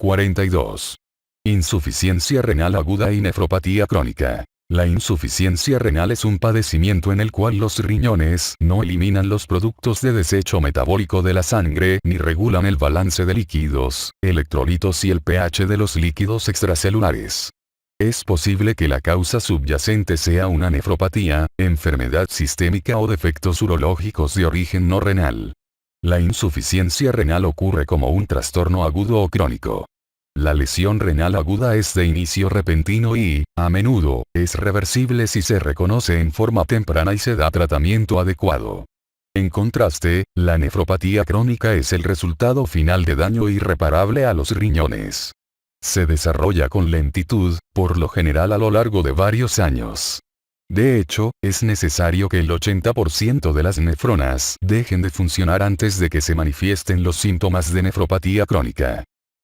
42. Insuficiencia renal aguda y nefropatía crónica. La insuficiencia renal es un padecimiento en el cual los riñones no eliminan los productos de desecho metabólico de la sangre ni regulan el balance de líquidos, electrolitos y el pH de los líquidos extracelulares. Es posible que la causa subyacente sea una nefropatía, enfermedad sistémica o defectos urológicos de origen no renal. La insuficiencia renal ocurre como un trastorno agudo o crónico. La lesión renal aguda es de inicio repentino y, a menudo, es reversible si se reconoce en forma temprana y se da tratamiento adecuado. En contraste, la nefropatía crónica es el resultado final de daño irreparable a los riñones. Se desarrolla con lentitud, por lo general a lo largo de varios años. De hecho, es necesario que el 80% de las nefronas dejen de funcionar antes de que se manifiesten los síntomas de nefropatía crónica.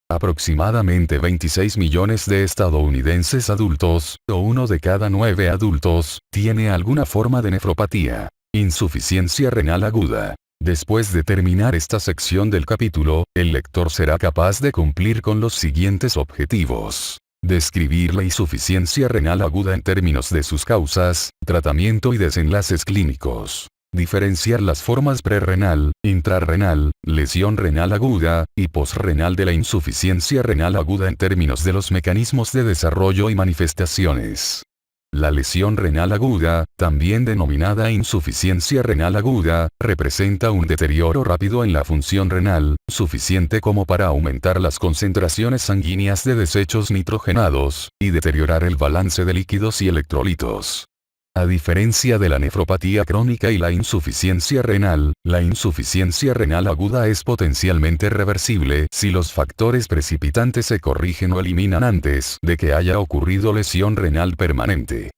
Aproximadamente 26 millones de estadounidenses adultos, o 1 de cada 9 adultos, tiene alguna forma de nefropatía. Insuficiencia renal aguda. Después de terminar esta sección del capítulo, el lector será capaz de cumplir con los siguientes objetivos. Describir la insuficiencia renal aguda en términos de sus causas, tratamiento y desenlaces clínicos. Diferenciar las formas prerrenal, intrarrenal, lesión renal aguda, y posrenal de la insuficiencia renal aguda en términos de los mecanismos de desarrollo y manifestaciones. La lesión renal aguda, también denominada insuficiencia renal aguda, representa un deterioro rápido en la función renal, suficiente como para aumentar las concentraciones sanguíneas de desechos nitrogenados, y deteriorar el balance de líquidos y electrolitos. A diferencia de la nefropatía crónica y la insuficiencia renal aguda es potencialmente reversible si los factores precipitantes se corrigen o eliminan antes de que haya ocurrido lesión renal permanente.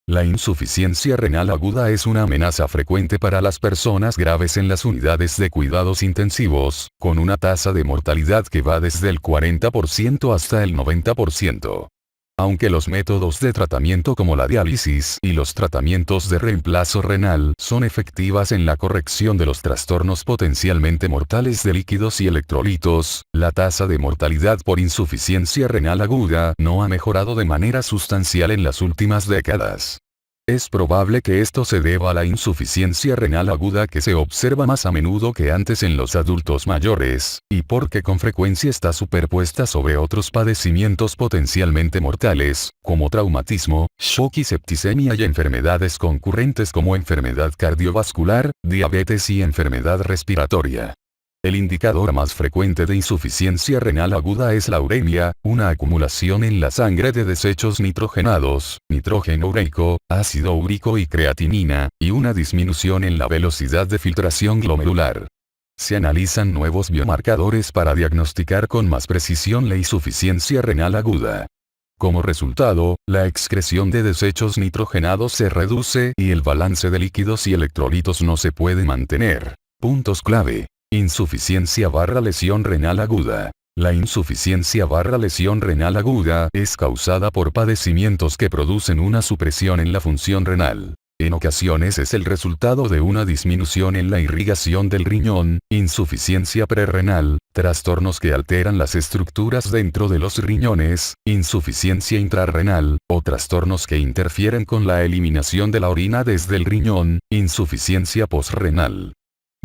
La insuficiencia renal aguda es una amenaza frecuente para las personas graves en las unidades de cuidados intensivos, con una tasa de mortalidad que va desde el 40% hasta el 90%. Aunque los métodos de tratamiento como la diálisis y los tratamientos de reemplazo renal son efectivas en la corrección de los trastornos potencialmente mortales de líquidos y electrolitos, la tasa de mortalidad por insuficiencia renal aguda no ha mejorado de manera sustancial en las últimas décadas. Es probable que esto se deba a la insuficiencia renal aguda que se observa más a menudo que antes en los adultos mayores, y porque con frecuencia está superpuesta sobre otros padecimientos potencialmente mortales, como traumatismo, shock y septicemia y enfermedades concurrentes como enfermedad cardiovascular, diabetes y enfermedad respiratoria. El indicador más frecuente de insuficiencia renal aguda es la uremia, una acumulación en la sangre de desechos nitrogenados, nitrógeno ureico, ácido úrico y creatinina, y una disminución en la velocidad de filtración glomerular. Se analizan nuevos biomarcadores para diagnosticar con más precisión la insuficiencia renal aguda. Como resultado, la excreción de desechos nitrogenados se reduce y el balance de líquidos y electrolitos no se puede mantener. Puntos clave. Insuficiencia/lesión renal aguda. La insuficiencia/lesión renal aguda es causada por padecimientos que producen una supresión en la función renal. En ocasiones es el resultado de una disminución en la irrigación del riñón, insuficiencia prerrenal, trastornos que alteran las estructuras dentro de los riñones, insuficiencia intrarrenal, o trastornos que interfieren con la eliminación de la orina desde el riñón, insuficiencia posrenal.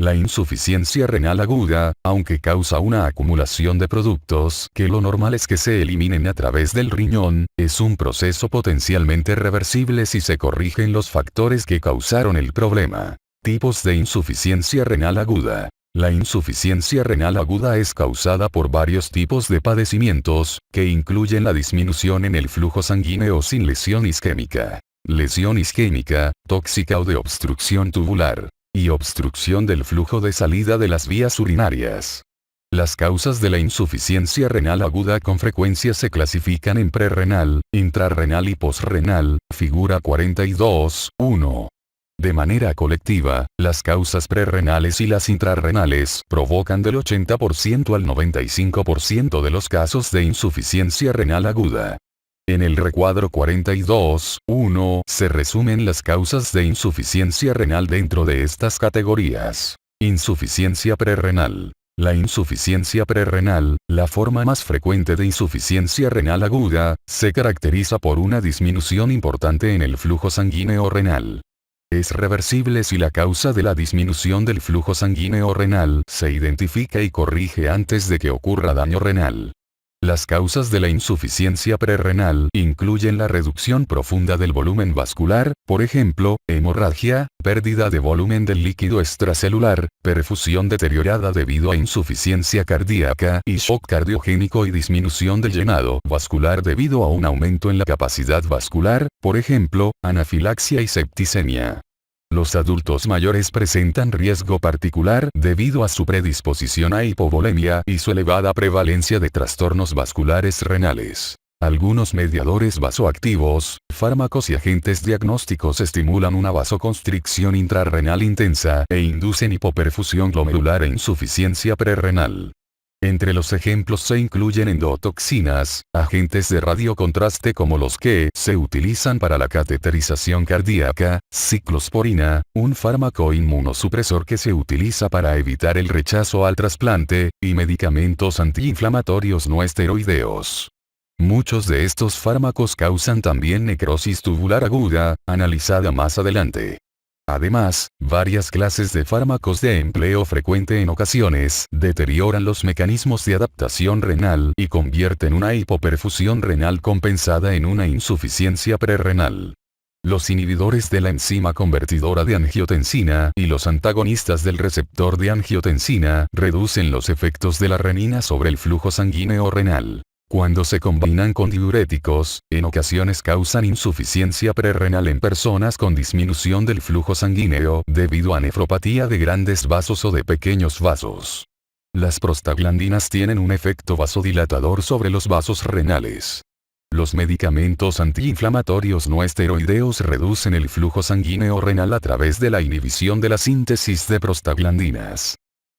La insuficiencia renal aguda, aunque causa una acumulación de productos que lo normal es que se eliminen a través del riñón, es un proceso potencialmente reversible si se corrigen los factores que causaron el problema. Tipos de insuficiencia renal aguda. La insuficiencia renal aguda es causada por varios tipos de padecimientos, que incluyen la disminución en el flujo sanguíneo sin lesión isquémica, lesión isquémica, tóxica o de obstrucción tubular, y obstrucción del flujo de salida de las vías urinarias. Las causas de la insuficiencia renal aguda con frecuencia se clasifican en prerrenal, intrarrenal y posrenal, figura 42.1. De manera colectiva, las causas prerrenales y las intrarrenales provocan del 80% al 95% de los casos de insuficiencia renal aguda. En el recuadro 42.1 se resumen las causas de insuficiencia renal dentro de estas categorías. Insuficiencia prerrenal. La insuficiencia prerrenal, la forma más frecuente de insuficiencia renal aguda, se caracteriza por una disminución importante en el flujo sanguíneo renal. Es reversible si la causa de la disminución del flujo sanguíneo renal se identifica y corrige antes de que ocurra daño renal. Las causas de la insuficiencia prerrenal incluyen la reducción profunda del volumen vascular, por ejemplo, hemorragia, pérdida de volumen del líquido extracelular, perfusión deteriorada debido a insuficiencia cardíaca y shock cardiogénico y disminución del llenado vascular debido a un aumento en la capacidad vascular, por ejemplo, anafilaxia y septicemia. Los adultos mayores presentan riesgo particular debido a su predisposición a hipovolemia y su elevada prevalencia de trastornos vasculares renales. Algunos mediadores vasoactivos, fármacos y agentes diagnósticos estimulan una vasoconstricción intrarrenal intensa e inducen hipoperfusión glomerular e insuficiencia prerrenal. Entre los ejemplos se incluyen endotoxinas, agentes de radiocontraste como los que se utilizan para la cateterización cardíaca, ciclosporina, un fármaco inmunosupresor que se utiliza para evitar el rechazo al trasplante, y medicamentos antiinflamatorios no esteroideos. Muchos de estos fármacos causan también necrosis tubular aguda, analizada más adelante. Además, varias clases de fármacos de empleo frecuente en ocasiones deterioran los mecanismos de adaptación renal y convierten una hipoperfusión renal compensada en una insuficiencia prerrenal. Los inhibidores de la enzima convertidora de angiotensina y los antagonistas del receptor de angiotensina reducen los efectos de la renina sobre el flujo sanguíneo renal. Cuando se combinan con diuréticos, en ocasiones causan insuficiencia prerrenal en personas con disminución del flujo sanguíneo debido a nefropatía de grandes vasos o de pequeños vasos. Las prostaglandinas tienen un efecto vasodilatador sobre los vasos renales. Los medicamentos antiinflamatorios no esteroideos reducen el flujo sanguíneo renal a través de la inhibición de la síntesis de prostaglandinas.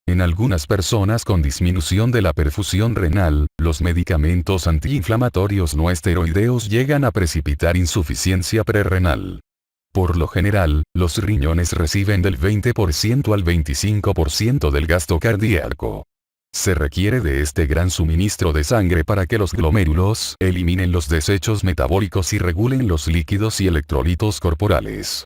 En algunas personas con disminución de la perfusión renal, los medicamentos antiinflamatorios no esteroideos llegan a precipitar insuficiencia prerrenal. Por lo general, los riñones reciben del 20% al 25% del gasto cardíaco. Se requiere de este gran suministro de sangre para que los glomérulos eliminen los desechos metabólicos y regulen los líquidos y electrolitos corporales.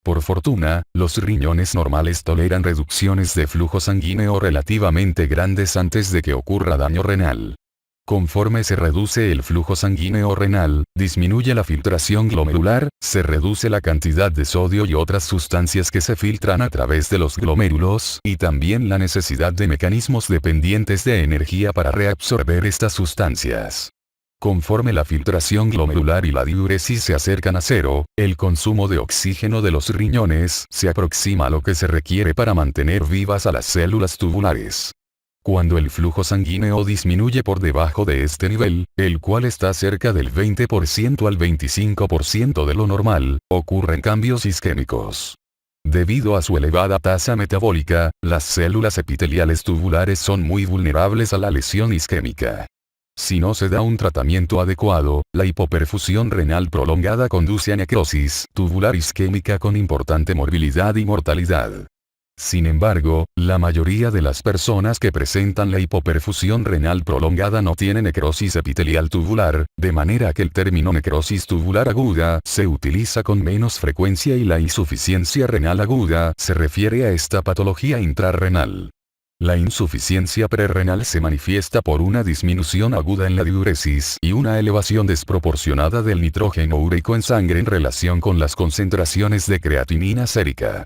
Por fortuna, los riñones normales toleran reducciones de flujo sanguíneo relativamente grandes antes de que ocurra daño renal. Conforme se reduce el flujo sanguíneo renal, disminuye la filtración glomerular, se reduce la cantidad de sodio y otras sustancias que se filtran a través de los glomérulos y también la necesidad de mecanismos dependientes de energía para reabsorber estas sustancias. Conforme la filtración glomerular y la diuresis se acercan a cero, el consumo de oxígeno de los riñones se aproxima a lo que se requiere para mantener vivas a las células tubulares. Cuando el flujo sanguíneo disminuye por debajo de este nivel, el cual está cerca del 20% al 25% de lo normal, ocurren cambios isquémicos. Debido a su elevada tasa metabólica, las células epiteliales tubulares son muy vulnerables a la lesión isquémica. Si no se da un tratamiento adecuado, la hipoperfusión renal prolongada conduce a necrosis tubular isquémica con importante morbilidad y mortalidad. Sin embargo, la mayoría de las personas que presentan la hipoperfusión renal prolongada no tienen necrosis epitelial tubular, de manera que el término necrosis tubular aguda se utiliza con menos frecuencia y la insuficiencia renal aguda se refiere a esta patología intrarrenal. La insuficiencia prerrenal se manifiesta por una disminución aguda en la diuresis y una elevación desproporcionada del nitrógeno úrico en sangre en relación con las concentraciones de creatinina sérica.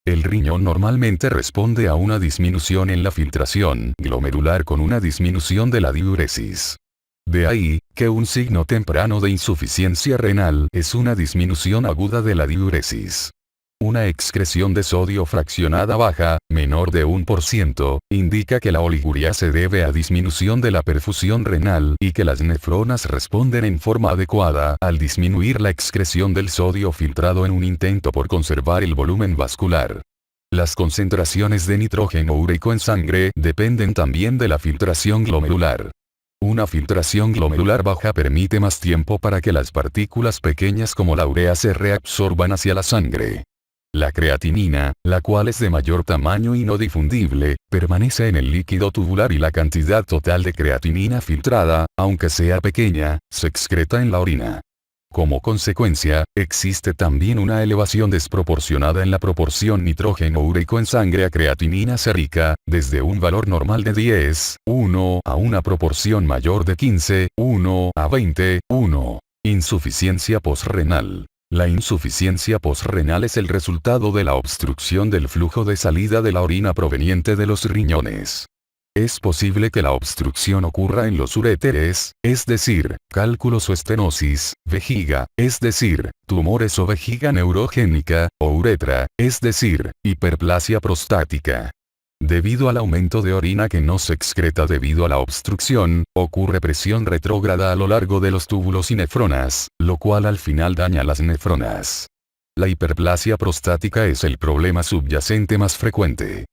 El riñón normalmente responde a una disminución en la filtración glomerular con una disminución de la diuresis. De ahí, que un signo temprano de insuficiencia renal es una disminución aguda de la diuresis. Una excreción de sodio fraccionada baja, menor de 1%, indica que la oliguria se debe a disminución de la perfusión renal y que las nefronas responden en forma adecuada al disminuir la excreción del sodio filtrado en un intento por conservar el volumen vascular. Las concentraciones de nitrógeno úrico en sangre dependen también de la filtración glomerular. Una filtración glomerular baja permite más tiempo para que las partículas pequeñas como la urea se reabsorban hacia la sangre. La creatinina, la cual es de mayor tamaño y no difundible, permanece en el líquido tubular y la cantidad total de creatinina filtrada, aunque sea pequeña, se excreta en la orina. Como consecuencia, existe también una elevación desproporcionada en la proporción nitrógeno úrico en sangre a creatinina sérica, desde un valor normal de 10:1 a una proporción mayor de 15:1 a 20:1. Insuficiencia posrenal. La insuficiencia posrenal es el resultado de la obstrucción del flujo de salida de la orina proveniente de los riñones. Es posible que la obstrucción ocurra en los uréteres, es decir, cálculos o estenosis, vejiga, es decir, tumores o vejiga neurogénica, o uretra, es decir, hiperplasia prostática. Debido al aumento de orina que no se excreta debido a la obstrucción, ocurre presión retrógrada a lo largo de los túbulos y nefronas, lo cual al final daña las nefronas. La hiperplasia prostática es el problema subyacente más frecuente.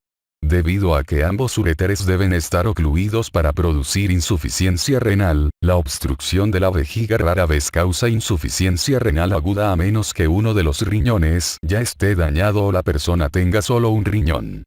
Debido a que ambos uréteres deben estar ocluidos para producir insuficiencia renal, la obstrucción de la vejiga rara vez causa insuficiencia renal aguda a menos que uno de los riñones ya esté dañado o la persona tenga solo un riñón.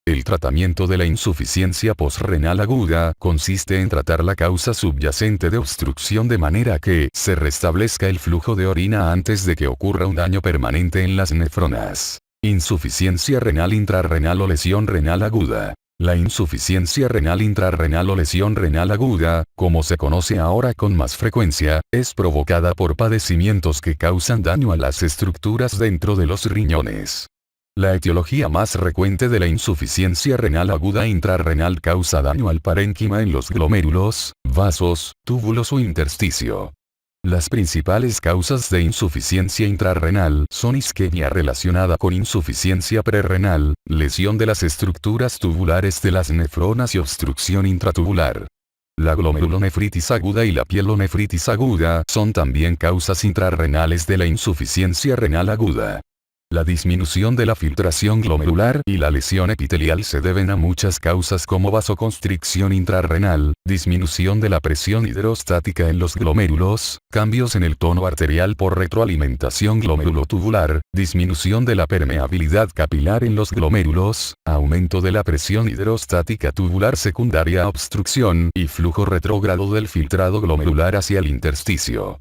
El tratamiento de la insuficiencia posrenal aguda consiste en tratar la causa subyacente de obstrucción de manera que se restablezca el flujo de orina antes de que ocurra un daño permanente en las nefronas. Insuficiencia renal intrarrenal o lesión renal aguda. La insuficiencia renal intrarrenal o lesión renal aguda, como se conoce ahora con más frecuencia, es provocada por padecimientos que causan daño a las estructuras dentro de los riñones. La etiología más frecuente de la insuficiencia renal aguda intrarrenal causa daño al parénquima en los glomérulos, vasos, túbulos o intersticio. Las principales causas de insuficiencia intrarrenal son isquemia relacionada con insuficiencia prerrenal, lesión de las estructuras tubulares de las nefronas y obstrucción intratubular. La glomerulonefritis aguda y la pielonefritis aguda son también causas intrarrenales de la insuficiencia renal aguda. La disminución de la filtración glomerular y la lesión epitelial se deben a muchas causas como vasoconstricción intrarrenal, disminución de la presión hidrostática en los glomérulos, cambios en el tono arterial por retroalimentación glomerulotubular, disminución de la permeabilidad capilar en los glomérulos, aumento de la presión hidrostática tubular secundaria a obstrucción y flujo retrógrado del filtrado glomerular hacia el intersticio.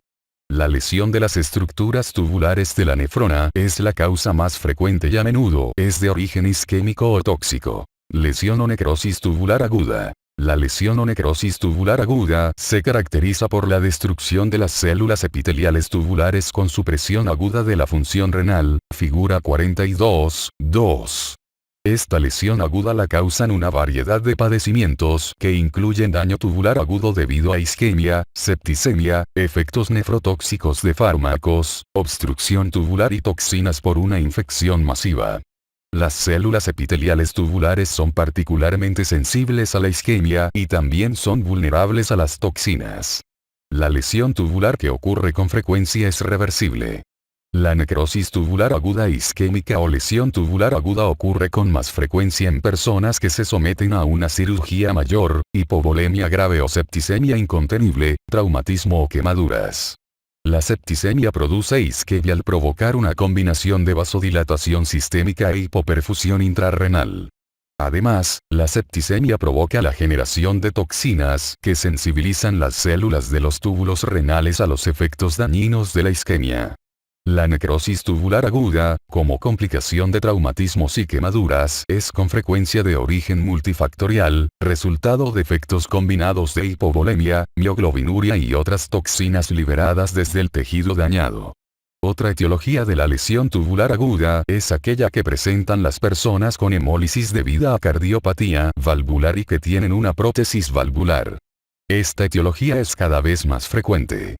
La lesión de las estructuras tubulares de la nefrona es la causa más frecuente y a menudo es de origen isquémico o tóxico. Lesión o necrosis tubular aguda. La lesión o necrosis tubular aguda se caracteriza por la destrucción de las células epiteliales tubulares con supresión aguda de la función renal, figura 42.2. Esta lesión aguda la causan una variedad de padecimientos que incluyen daño tubular agudo debido a isquemia, septicemia, efectos nefrotóxicos de fármacos, obstrucción tubular y toxinas por una infección masiva. Las células epiteliales tubulares son particularmente sensibles a la isquemia y también son vulnerables a las toxinas. La lesión tubular que ocurre con frecuencia es reversible. La necrosis tubular aguda isquémica o lesión tubular aguda ocurre con más frecuencia en personas que se someten a una cirugía mayor, hipovolemia grave o septicemia incontenible, traumatismo o quemaduras. La septicemia produce isquemia al provocar una combinación de vasodilatación sistémica e hipoperfusión intrarrenal. Además, la septicemia provoca la generación de toxinas que sensibilizan las células de los túbulos renales a los efectos dañinos de la isquemia. La necrosis tubular aguda, como complicación de traumatismos y quemaduras, es con frecuencia de origen multifactorial, resultado de efectos combinados de hipovolemia, mioglobinuria y otras toxinas liberadas desde el tejido dañado. Otra etiología de la lesión tubular aguda es aquella que presentan las personas con hemólisis debida a cardiopatía valvular y que tienen una prótesis valvular. Esta etiología es cada vez más frecuente.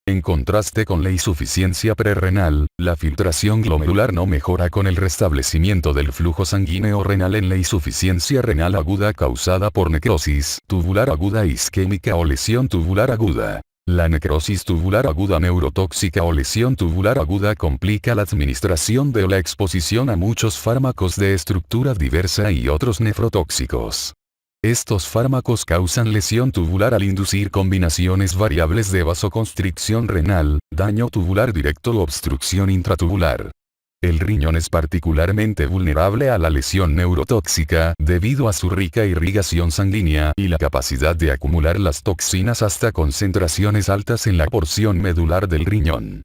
En contraste con la insuficiencia prerrenal, la filtración glomerular no mejora con el restablecimiento del flujo sanguíneo renal en la insuficiencia renal aguda causada por necrosis tubular aguda isquémica o lesión tubular aguda. La necrosis tubular aguda neurotóxica o lesión tubular aguda complica la administración de la exposición a muchos fármacos de estructura diversa y otros nefrotóxicos. Estos fármacos causan lesión tubular al inducir combinaciones variables de vasoconstricción renal, daño tubular directo o obstrucción intratubular. El riñón es particularmente vulnerable a la lesión neurotóxica debido a su rica irrigación sanguínea y la capacidad de acumular las toxinas hasta concentraciones altas en la porción medular del riñón.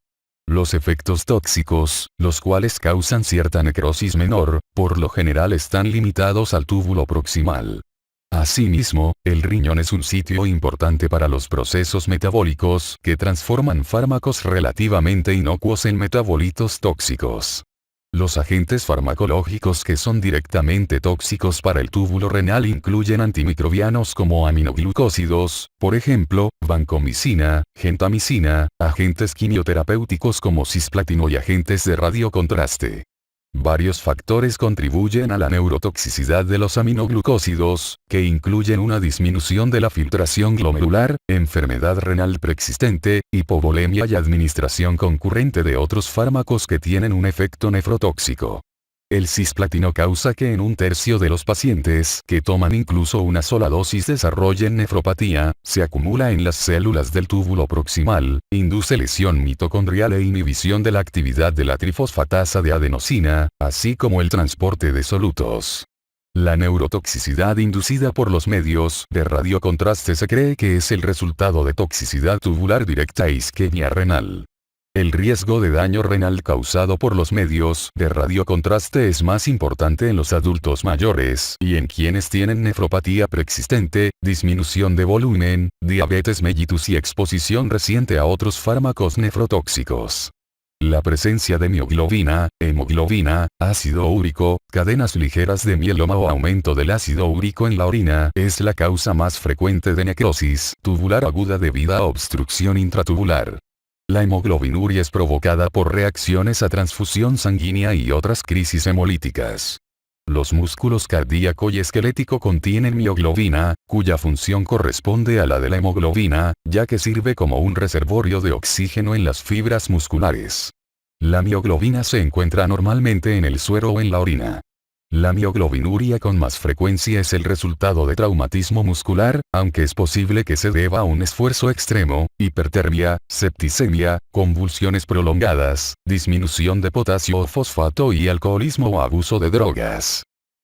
Los efectos tóxicos, los cuales causan cierta necrosis menor, por lo general están limitados al túbulo proximal. Asimismo, el riñón es un sitio importante para los procesos metabólicos que transforman fármacos relativamente inocuos en metabolitos tóxicos. Los agentes farmacológicos que son directamente tóxicos para el túbulo renal incluyen antimicrobianos como aminoglucósidos, por ejemplo, vancomicina, gentamicina, agentes quimioterapéuticos como cisplatino y agentes de radiocontraste. Varios factores contribuyen a la neurotoxicidad de los aminoglucósidos, que incluyen una disminución de la filtración glomerular, enfermedad renal preexistente, hipovolemia y administración concurrente de otros fármacos que tienen un efecto nefrotóxico. El cisplatino causa que en un tercio de los pacientes que toman incluso una sola dosis desarrollen nefropatía, se acumula en las células del túbulo proximal, induce lesión mitocondrial e inhibición de la actividad de la trifosfatasa de adenosina, así como el transporte de solutos. La neurotoxicidad inducida por los medios de radiocontraste se cree que es el resultado de toxicidad tubular directa e isquemia renal. El riesgo de daño renal causado por los medios de radiocontraste es más importante en los adultos mayores y en quienes tienen nefropatía preexistente, disminución de volumen, diabetes mellitus y exposición reciente a otros fármacos nefrotóxicos. La presencia de mioglobina, hemoglobina, ácido úrico, cadenas ligeras de mieloma o aumento del ácido úrico en la orina es la causa más frecuente de necrosis tubular aguda debida a obstrucción intratubular. La hemoglobinuria es provocada por reacciones a transfusión sanguínea y otras crisis hemolíticas. Los músculos cardíaco y esquelético contienen mioglobina, cuya función corresponde a la de la hemoglobina, ya que sirve como un reservorio de oxígeno en las fibras musculares. La mioglobina se encuentra normalmente en el suero o en la orina. La mioglobinuria con más frecuencia es el resultado de traumatismo muscular, aunque es posible que se deba a un esfuerzo extremo, hipertermia, septicemia, convulsiones prolongadas, disminución de potasio o fosfato y alcoholismo o abuso de drogas.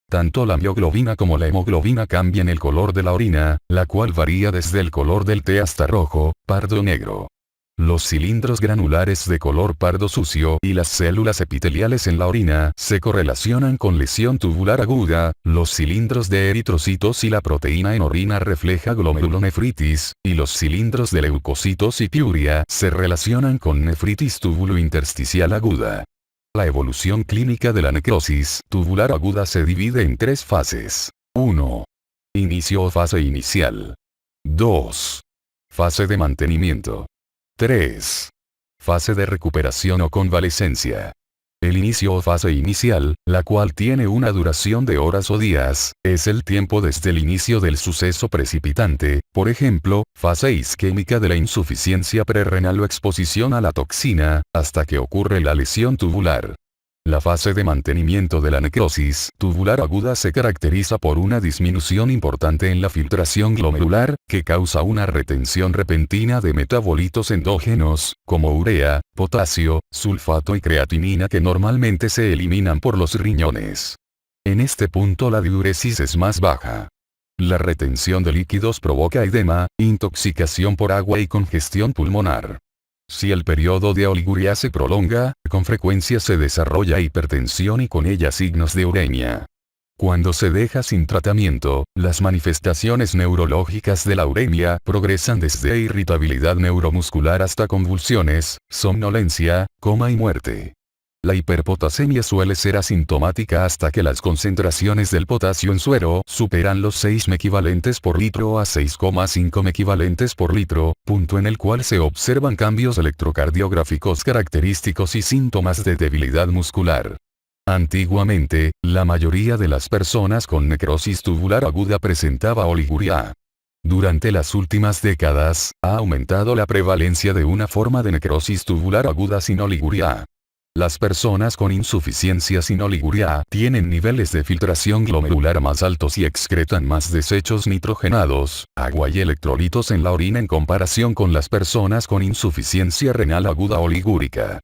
Tanto la mioglobina como la hemoglobina cambian el color de la orina, la cual varía desde el color del té hasta rojo, pardo o negro. Los cilindros granulares de color pardo sucio y las células epiteliales en la orina se correlacionan con lesión tubular aguda, los cilindros de eritrocitos y la proteína en orina refleja glomerulonefritis, y los cilindros de leucocitos y piuria se relacionan con nefritis tubulointersticial aguda. La evolución clínica de la necrosis tubular aguda se divide en tres fases. 1. Inicio o fase inicial. 2. Fase de mantenimiento. 3. Fase de recuperación o convalecencia. El inicio o fase inicial, la cual tiene una duración de horas o días, es el tiempo desde el inicio del suceso precipitante, por ejemplo, fase isquémica de la insuficiencia prerrenal o exposición a la toxina, hasta que ocurre la lesión tubular. La fase de mantenimiento de la necrosis tubular aguda se caracteriza por una disminución importante en la filtración glomerular, que causa una retención repentina de metabolitos endógenos, como urea, potasio, sulfato y creatinina que normalmente se eliminan por los riñones. En este punto la diuresis es más baja. La retención de líquidos provoca edema, intoxicación por agua y congestión pulmonar. Si el periodo de oliguria se prolonga, con frecuencia se desarrolla hipertensión y con ella signos de uremia. Cuando se deja sin tratamiento, las manifestaciones neurológicas de la uremia progresan desde irritabilidad neuromuscular hasta convulsiones, somnolencia, coma y muerte. La hiperpotasemia suele ser asintomática hasta que las concentraciones del potasio en suero superan los 6 mequivalentes por litro a 6,5 mequivalentes por litro, punto en el cual se observan cambios electrocardiográficos característicos y síntomas de debilidad muscular. Antiguamente, la mayoría de las personas con necrosis tubular aguda presentaba oliguria. Durante las últimas décadas, ha aumentado la prevalencia de una forma de necrosis tubular aguda sin oliguria. Las personas con insuficiencia sin oliguria tienen niveles de filtración glomerular más altos y excretan más desechos nitrogenados, agua y electrolitos en la orina en comparación con las personas con insuficiencia renal aguda oligúrica.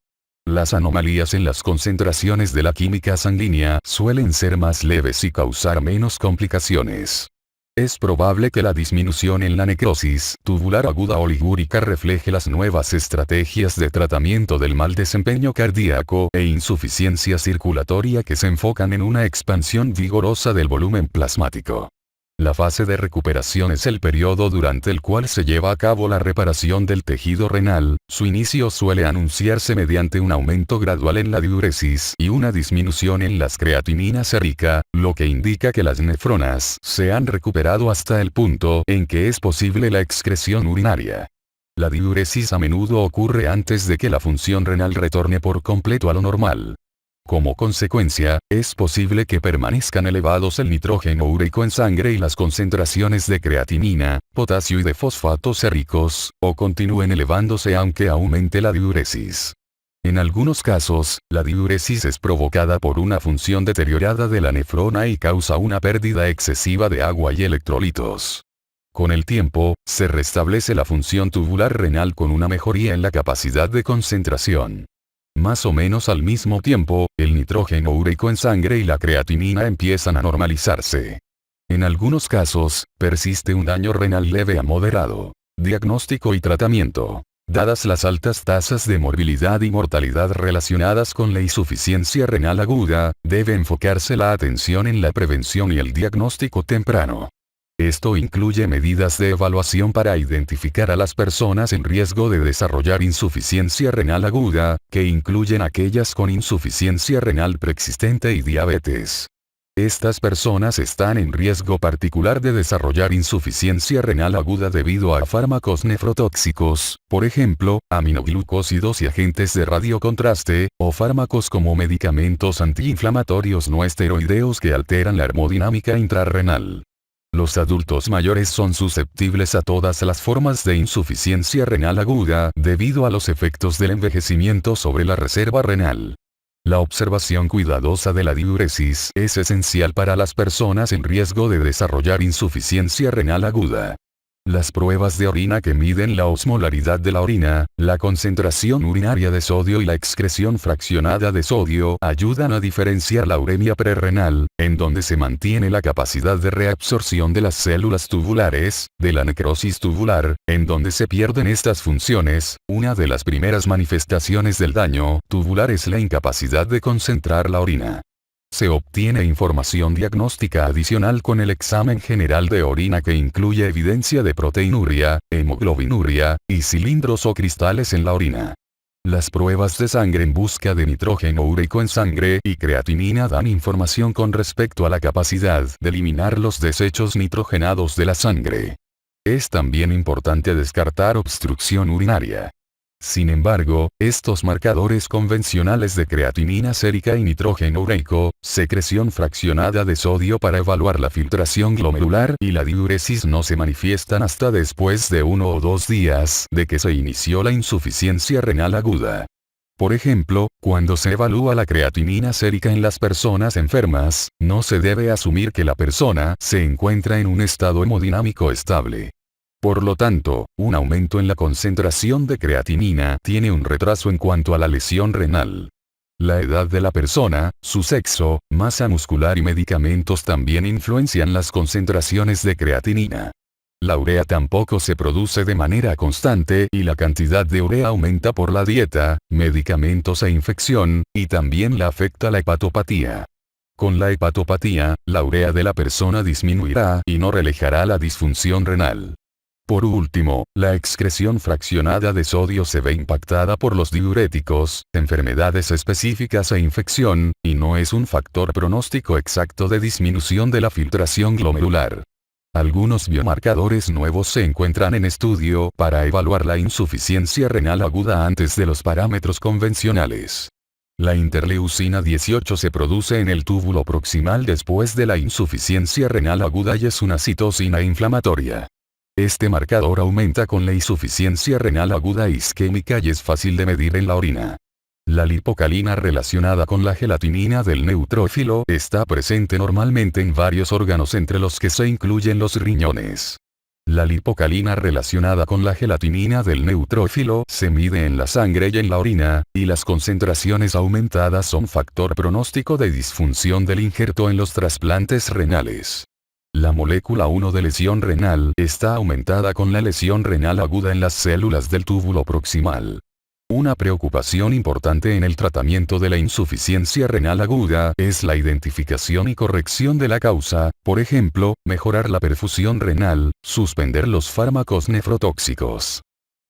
Las anomalías en las concentraciones de la química sanguínea suelen ser más leves y causar menos complicaciones. Es probable que la disminución en la necrosis tubular aguda oligúrica refleje las nuevas estrategias de tratamiento del mal desempeño cardíaco e insuficiencia circulatoria que se enfocan en una expansión vigorosa del volumen plasmático. La fase de recuperación es el periodo durante el cual se lleva a cabo la reparación del tejido renal. Su inicio suele anunciarse mediante un aumento gradual en la diuresis y una disminución en las creatinina sérica, lo que indica que las nefronas se han recuperado hasta el punto en que es posible la excreción urinaria. La diuresis a menudo ocurre antes de que la función renal retorne por completo a lo normal. Como consecuencia, es posible que permanezcan elevados el nitrógeno úrico en sangre y las concentraciones de creatinina, potasio y de fosfatos séricos, o continúen elevándose aunque aumente la diuresis. En algunos casos, la diuresis es provocada por una función deteriorada de la nefrona y causa una pérdida excesiva de agua y electrolitos. Con el tiempo, se restablece la función tubular renal con una mejoría en la capacidad de concentración. Más o menos al mismo tiempo, el nitrógeno úrico en sangre y la creatinina empiezan a normalizarse. En algunos casos, persiste un daño renal leve a moderado. Diagnóstico y tratamiento. Dadas las altas tasas de morbilidad y mortalidad relacionadas con la insuficiencia renal aguda, debe enfocarse la atención en la prevención y el diagnóstico temprano. Esto incluye medidas de evaluación para identificar a las personas en riesgo de desarrollar insuficiencia renal aguda, que incluyen aquellas con insuficiencia renal preexistente y diabetes. Estas personas están en riesgo particular de desarrollar insuficiencia renal aguda debido a fármacos nefrotóxicos, por ejemplo, aminoglucósidos y agentes de radiocontraste, o fármacos como medicamentos antiinflamatorios no esteroideos que alteran la hemodinámica intrarrenal. Los adultos mayores son susceptibles a todas las formas de insuficiencia renal aguda debido a los efectos del envejecimiento sobre la reserva renal. La observación cuidadosa de la diuresis es esencial para las personas en riesgo de desarrollar insuficiencia renal aguda. Las pruebas de orina que miden la osmolaridad de la orina, la concentración urinaria de sodio y la excreción fraccionada de sodio ayudan a diferenciar la uremia prerrenal, en donde se mantiene la capacidad de reabsorción de las células tubulares, de la necrosis tubular, en donde se pierden estas funciones. Una de las primeras manifestaciones del daño tubular es la incapacidad de concentrar la orina. Se obtiene información diagnóstica adicional con el examen general de orina que incluye evidencia de proteinuria, hemoglobinuria, y cilindros o cristales en la orina. Las pruebas de sangre en busca de nitrógeno úrico en sangre y creatinina dan información con respecto a la capacidad de eliminar los desechos nitrogenados de la sangre. Es también importante descartar obstrucción urinaria. Sin embargo, estos marcadores convencionales de creatinina sérica y nitrógeno úrico, secreción fraccionada de sodio para evaluar la filtración glomerular y la diuresis no se manifiestan hasta después de 1 o 2 días de que se inició la insuficiencia renal aguda. Por ejemplo, cuando se evalúa la creatinina sérica en las personas enfermas, no se debe asumir que la persona se encuentra en un estado hemodinámico estable. Por lo tanto, un aumento en la concentración de creatinina tiene un retraso en cuanto a la lesión renal. La edad de la persona, su sexo, masa muscular y medicamentos también influencian las concentraciones de creatinina. La urea tampoco se produce de manera constante y la cantidad de urea aumenta por la dieta, medicamentos e infección, y también la afecta la hepatopatía. Con la hepatopatía, la urea de la persona disminuirá y no relajará la disfunción renal. Por último, la excreción fraccionada de sodio se ve impactada por los diuréticos, enfermedades específicas e infección, y no es un factor pronóstico exacto de disminución de la filtración glomerular. Algunos biomarcadores nuevos se encuentran en estudio para evaluar la insuficiencia renal aguda antes de los parámetros convencionales. La interleucina 18 se produce en el túbulo proximal después de la insuficiencia renal aguda y es una citosina inflamatoria. Este marcador aumenta con la insuficiencia renal aguda isquémica y es fácil de medir en la orina. La lipocalina relacionada con la gelatinina del neutrófilo está presente normalmente en varios órganos entre los que se incluyen los riñones. La lipocalina relacionada con la gelatinina del neutrófilo se mide en la sangre y en la orina, y las concentraciones aumentadas son factor pronóstico de disfunción del injerto en los trasplantes renales. La molécula 1 de lesión renal está aumentada con la lesión renal aguda en las células del túbulo proximal. Una preocupación importante en el tratamiento de la insuficiencia renal aguda es la identificación y corrección de la causa, por ejemplo, mejorar la perfusión renal, suspender los fármacos nefrotóxicos.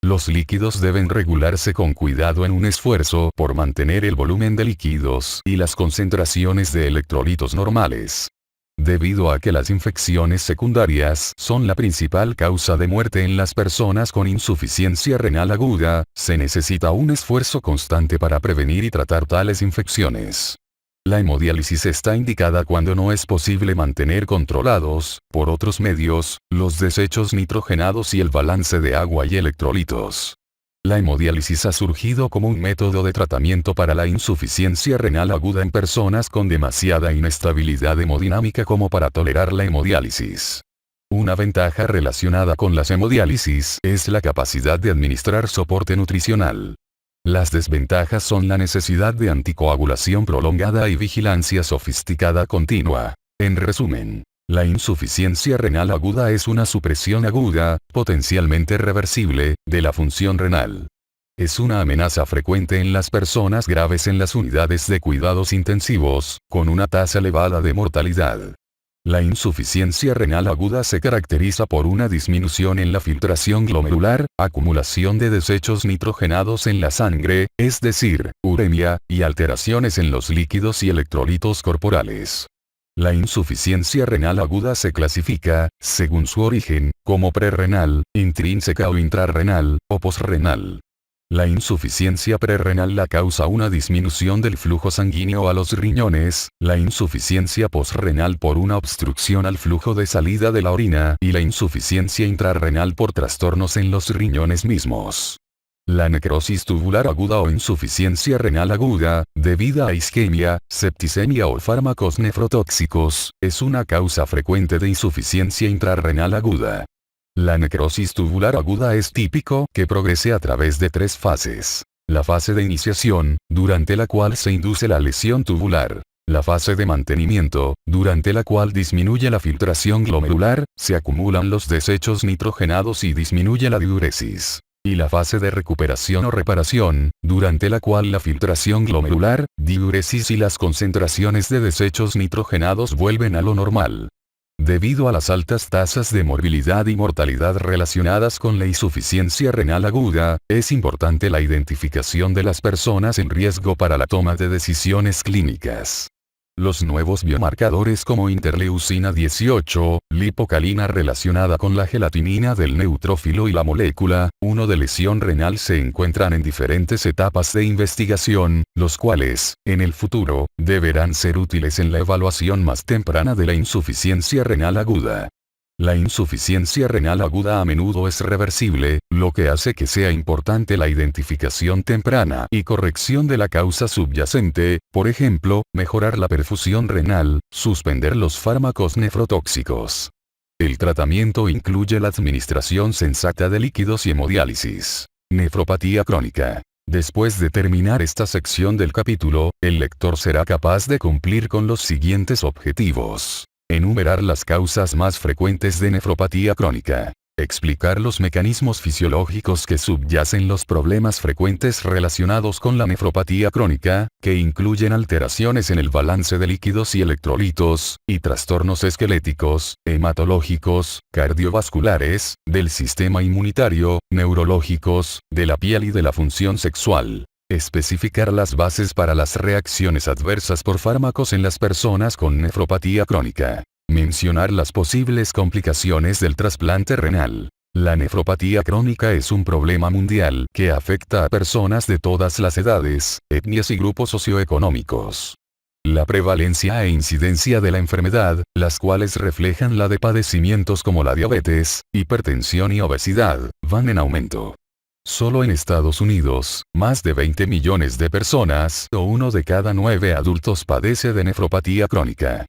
Los líquidos deben regularse con cuidado en un esfuerzo por mantener el volumen de líquidos y las concentraciones de electrolitos normales. Debido a que las infecciones secundarias son la principal causa de muerte en las personas con insuficiencia renal aguda, se necesita un esfuerzo constante para prevenir y tratar tales infecciones. La hemodiálisis está indicada cuando no es posible mantener controlados, por otros medios, los desechos nitrogenados y el balance de agua y electrolitos. La hemodiálisis ha surgido como un método de tratamiento para la insuficiencia renal aguda en personas con demasiada inestabilidad hemodinámica como para tolerar la hemodiálisis. Una ventaja relacionada con las hemodiálisis es la capacidad de administrar soporte nutricional. Las desventajas son la necesidad de anticoagulación prolongada y vigilancia sofisticada continua. En resumen, la insuficiencia renal aguda es una supresión aguda, potencialmente reversible, de la función renal. Es una amenaza frecuente en las personas graves en las unidades de cuidados intensivos, con una tasa elevada de mortalidad. La insuficiencia renal aguda se caracteriza por una disminución en la filtración glomerular, acumulación de desechos nitrogenados en la sangre, es decir, uremia, y alteraciones en los líquidos y electrolitos corporales. La insuficiencia renal aguda se clasifica, según su origen, como prerrenal, intrínseca o intrarrenal, o posrenal. La insuficiencia prerrenal la causa una disminución del flujo sanguíneo a los riñones, la insuficiencia posrenal por una obstrucción al flujo de salida de la orina y la insuficiencia intrarrenal por trastornos en los riñones mismos. La necrosis tubular aguda o insuficiencia renal aguda, debida a isquemia, septicemia o fármacos nefrotóxicos, es una causa frecuente de insuficiencia intrarrenal aguda. La necrosis tubular aguda es típico que progrese a través de 3 fases. La fase de iniciación, durante la cual se induce la lesión tubular. La fase de mantenimiento, durante la cual disminuye la filtración glomerular, se acumulan los desechos nitrogenados y disminuye la diuresis. Y la fase de recuperación o reparación, durante la cual la filtración glomerular, diuresis y las concentraciones de desechos nitrogenados vuelven a lo normal. Debido a las altas tasas de morbilidad y mortalidad relacionadas con la insuficiencia renal aguda, es importante la identificación de las personas en riesgo para la toma de decisiones clínicas. Los nuevos biomarcadores como interleucina 18, lipocalina relacionada con la gelatinina del neutrófilo y la molécula 1 de lesión renal se encuentran en diferentes etapas de investigación, los cuales, en el futuro, deberán ser útiles en la evaluación más temprana de la insuficiencia renal aguda. La insuficiencia renal aguda a menudo es reversible, lo que hace que sea importante la identificación temprana y corrección de la causa subyacente, por ejemplo, mejorar la perfusión renal, suspender los fármacos nefrotóxicos. El tratamiento incluye la administración sensata de líquidos y hemodiálisis. Nefropatía crónica. Después de terminar esta sección del capítulo, el lector será capaz de cumplir con los siguientes objetivos. Enumerar las causas más frecuentes de nefropatía crónica. Explicar los mecanismos fisiológicos que subyacen los problemas frecuentes relacionados con la nefropatía crónica, que incluyen alteraciones en el balance de líquidos y electrolitos, y trastornos esqueléticos, hematológicos, cardiovasculares, del sistema inmunitario, neurológicos, de la piel y de la función sexual. Especificar las bases para las reacciones adversas por fármacos en las personas con nefropatía crónica. Mencionar las posibles complicaciones del trasplante renal. La nefropatía crónica es un problema mundial que afecta a personas de todas las edades, etnias y grupos socioeconómicos. La prevalencia e incidencia de la enfermedad, las cuales reflejan la de padecimientos como la diabetes, hipertensión y obesidad, van en aumento. Solo en Estados Unidos, más de 20 millones de personas, o 1 de cada 9 adultos padece de nefropatía crónica.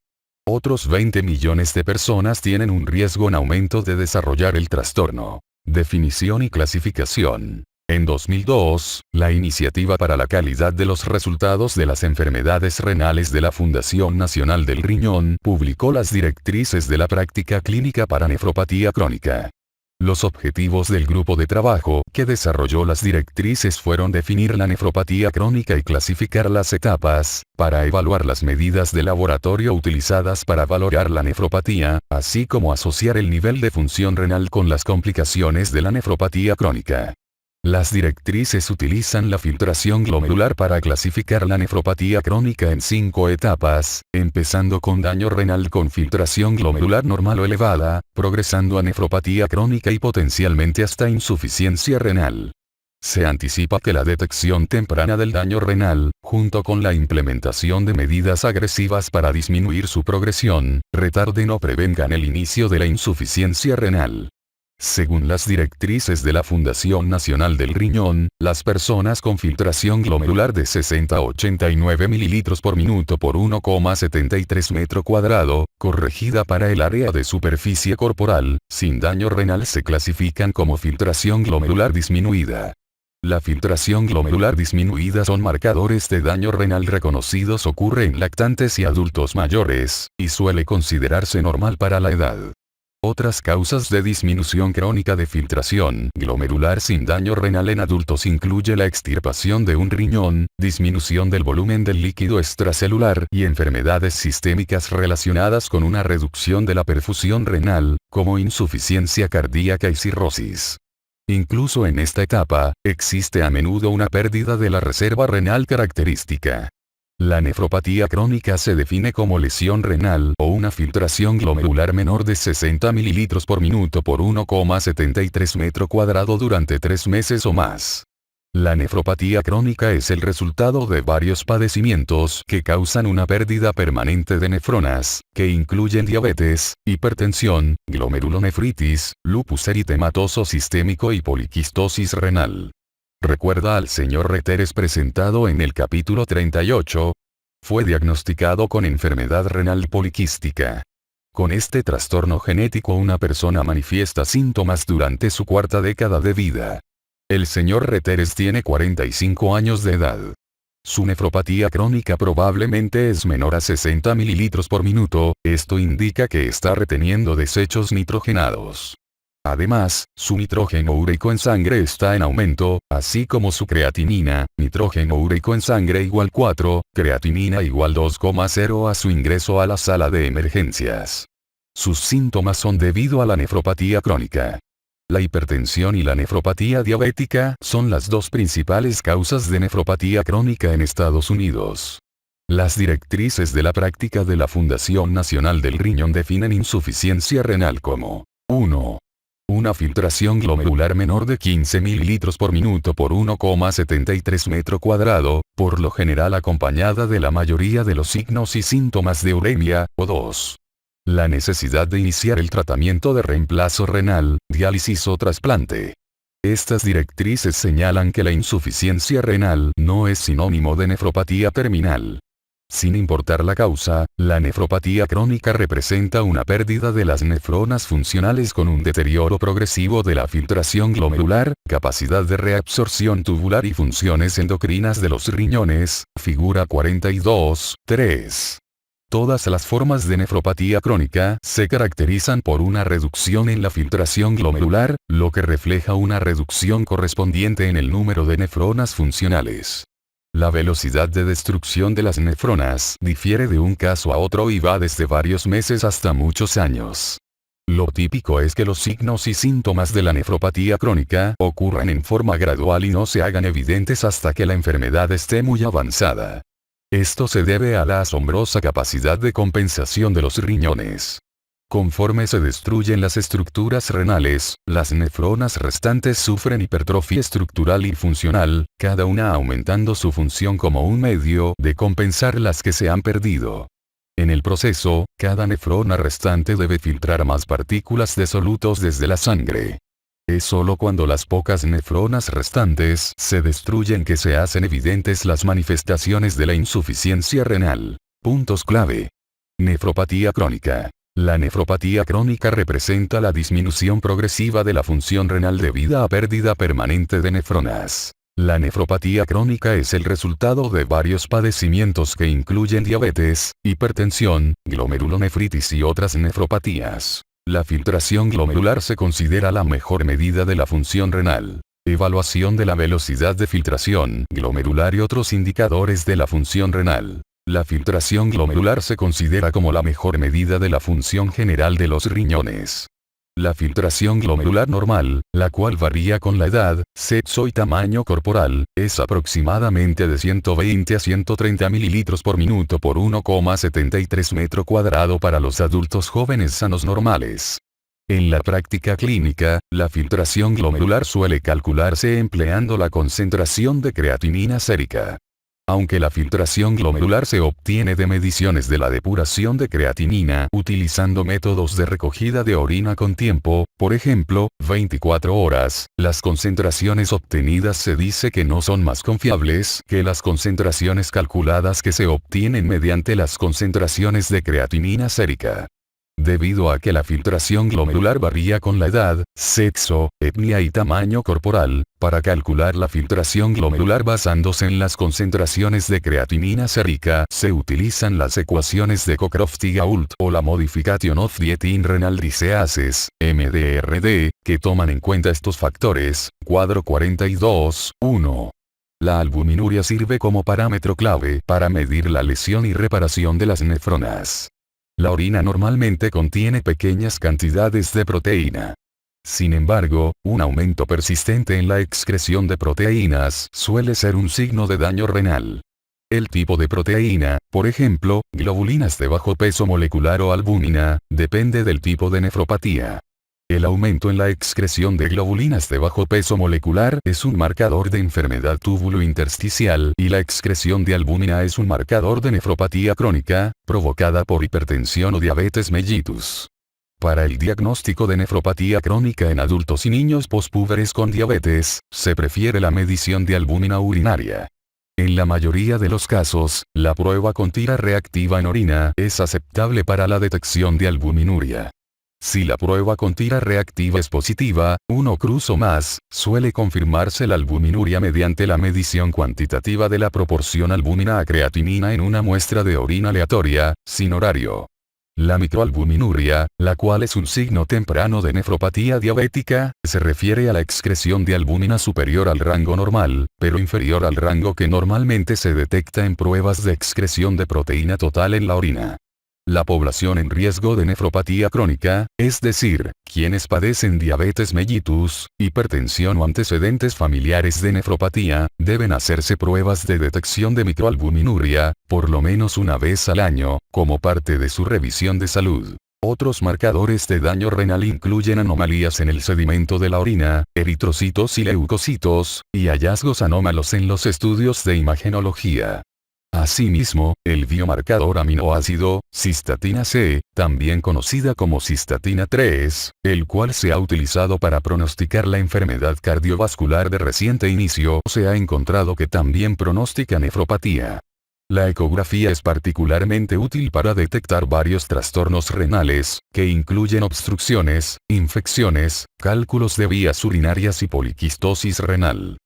Otros 20 millones de personas tienen un riesgo en aumento de desarrollar el trastorno. Definición y clasificación. En 2002, la Iniciativa para la Calidad de los Resultados de las Enfermedades Renales de la Fundación Nacional del Riñón publicó las directrices de la práctica clínica para nefropatía crónica. Los objetivos del grupo de trabajo que desarrolló las directrices fueron definir la nefropatía crónica y clasificar las etapas, para evaluar las medidas de laboratorio utilizadas para valorar la nefropatía, así como asociar el nivel de función renal con las complicaciones de la nefropatía crónica. Las directrices utilizan la filtración glomerular para clasificar la nefropatía crónica en 5 etapas, empezando con daño renal con filtración glomerular normal o elevada, progresando a nefropatía crónica y potencialmente hasta insuficiencia renal. Se anticipa que la detección temprana del daño renal, junto con la implementación de medidas agresivas para disminuir su progresión, retarden o prevengan el inicio de la insuficiencia renal. Según las directrices de la Fundación Nacional del Riñón, las personas con filtración glomerular de 60 a 89 ml por minuto por 1,73 metro cuadrado, corregida para el área de superficie corporal, sin daño renal se clasifican como filtración glomerular disminuida. La filtración glomerular disminuida son marcadores de daño renal reconocidos, ocurre en lactantes y adultos mayores, y suele considerarse normal para la edad. Otras causas de disminución crónica de filtración glomerular sin daño renal en adultos incluye la extirpación de un riñón, disminución del volumen del líquido extracelular y enfermedades sistémicas relacionadas con una reducción de la perfusión renal, como insuficiencia cardíaca y cirrosis. Incluso en esta etapa, existe a menudo una pérdida de la reserva renal característica. La nefropatía crónica se define como lesión renal o una filtración glomerular menor de 60 ml por minuto por 1,73 metro cuadrado durante 3 meses o más. La nefropatía crónica es el resultado de varios padecimientos que causan una pérdida permanente de nefronas, que incluyen diabetes, hipertensión, glomerulonefritis, lupus eritematoso sistémico y poliquistosis renal. Recuerda al señor Reteres presentado en el capítulo 38. Fue diagnosticado con enfermedad renal poliquística. Con este trastorno genético una persona manifiesta síntomas durante su cuarta década de vida. El señor Reteres tiene 45 años de edad. Su nefropatía crónica probablemente es menor a 60 ml por minuto, esto indica que está reteniendo desechos nitrogenados. Además, su nitrógeno úrico en sangre está en aumento, así como su creatinina, nitrógeno úrico en sangre igual 4, creatinina igual 2,0 a su ingreso a la sala de emergencias. Sus síntomas son debido a la nefropatía crónica. La hipertensión y la nefropatía diabética son las dos principales causas de nefropatía crónica en Estados Unidos. Las directrices de la práctica de la Fundación Nacional del Riñón definen insuficiencia renal como 1. Una filtración glomerular menor de 15 ml por minuto por 1,73 metro cuadrado, por lo general acompañada de la mayoría de los signos y síntomas de uremia, o 2. La necesidad de iniciar el tratamiento de reemplazo renal, diálisis o trasplante. Estas directrices señalan que la insuficiencia renal no es sinónimo de nefropatía terminal. Sin importar la causa, la nefropatía crónica representa una pérdida de las nefronas funcionales con un deterioro progresivo de la filtración glomerular, capacidad de reabsorción tubular y funciones endocrinas de los riñones, figura 42.3. Todas las formas de nefropatía crónica se caracterizan por una reducción en la filtración glomerular, lo que refleja una reducción correspondiente en el número de nefronas funcionales. La velocidad de destrucción de las nefronas difiere de un caso a otro y va desde varios meses hasta muchos años. Lo típico es que los signos y síntomas de la nefropatía crónica ocurran en forma gradual y no se hagan evidentes hasta que la enfermedad esté muy avanzada. Esto se debe a la asombrosa capacidad de compensación de los riñones. Conforme se destruyen las estructuras renales, las nefronas restantes sufren hipertrofia estructural y funcional, cada una aumentando su función como un medio de compensar las que se han perdido. En el proceso, cada nefrona restante debe filtrar más partículas de solutos desde la sangre. Es solo cuando las pocas nefronas restantes se destruyen que se hacen evidentes las manifestaciones de la insuficiencia renal. Puntos clave. Nefropatía crónica. La nefropatía crónica representa la disminución progresiva de la función renal debido a pérdida permanente de nefronas. La nefropatía crónica es el resultado de varios padecimientos que incluyen diabetes, hipertensión, glomerulonefritis y otras nefropatías. La filtración glomerular se considera la mejor medida de la función renal. Evaluación de la velocidad de filtración glomerular y otros indicadores de la función renal. La filtración glomerular se considera como la mejor medida de la función general de los riñones. La filtración glomerular normal, la cual varía con la edad, sexo y tamaño corporal, es aproximadamente de 120 a 130 mililitros por minuto por 1,73 metro cuadrado para los adultos jóvenes sanos normales. En la práctica clínica, la filtración glomerular suele calcularse empleando la concentración de creatinina sérica. Aunque la filtración glomerular se obtiene de mediciones de la depuración de creatinina utilizando métodos de recogida de orina con tiempo, por ejemplo, 24 horas, las concentraciones obtenidas se dice que no son más confiables que las concentraciones calculadas que se obtienen mediante las concentraciones de creatinina sérica. Debido a que la filtración glomerular varía con la edad, sexo, etnia y tamaño corporal, para calcular la filtración glomerular basándose en las concentraciones de creatinina sérica se utilizan las ecuaciones de Cockcroft-Gault o la Modification of Dieting Renal Diseases, MDRD, que toman en cuenta estos factores. Cuadro 42.1. La albuminuria sirve como parámetro clave para medir la lesión y reparación de las nefronas. La orina normalmente contiene pequeñas cantidades de proteína. Sin embargo, un aumento persistente en la excreción de proteínas suele ser un signo de daño renal. El tipo de proteína, por ejemplo, globulinas de bajo peso molecular o albúmina, depende del tipo de nefropatía. El aumento en la excreción de globulinas de bajo peso molecular es un marcador de enfermedad túbulo-intersticial y la excreción de albúmina es un marcador de nefropatía crónica, provocada por hipertensión o diabetes mellitus. Para el diagnóstico de nefropatía crónica en adultos y niños pospúberes con diabetes, se prefiere la medición de albúmina urinaria. En la mayoría de los casos, la prueba con tira reactiva en orina es aceptable para la detección de albuminuria. Si la prueba con tira reactiva es positiva, 1 cruz o más, suele confirmarse la albuminuria mediante la medición cuantitativa de la proporción albúmina a creatinina en una muestra de orina aleatoria, sin horario. La microalbuminuria, la cual es un signo temprano de nefropatía diabética, se refiere a la excreción de albúmina superior al rango normal, pero inferior al rango que normalmente se detecta en pruebas de excreción de proteína total en la orina. La población en riesgo de nefropatía crónica, es decir, quienes padecen diabetes mellitus, hipertensión o antecedentes familiares de nefropatía, deben hacerse pruebas de detección de microalbuminuria, por lo menos una vez al año, como parte de su revisión de salud. Otros marcadores de daño renal incluyen anomalías en el sedimento de la orina, eritrocitos y leucocitos, y hallazgos anómalos en los estudios de imagenología. Asimismo, el biomarcador aminoácido, cistatina C, también conocida como cistatina 3, el cual se ha utilizado para pronosticar la enfermedad cardiovascular de reciente inicio, se ha encontrado que también pronostica nefropatía. La ecografía es particularmente útil para detectar varios trastornos renales, que incluyen obstrucciones, infecciones, cálculos de vías urinarias y poliquistosis renal.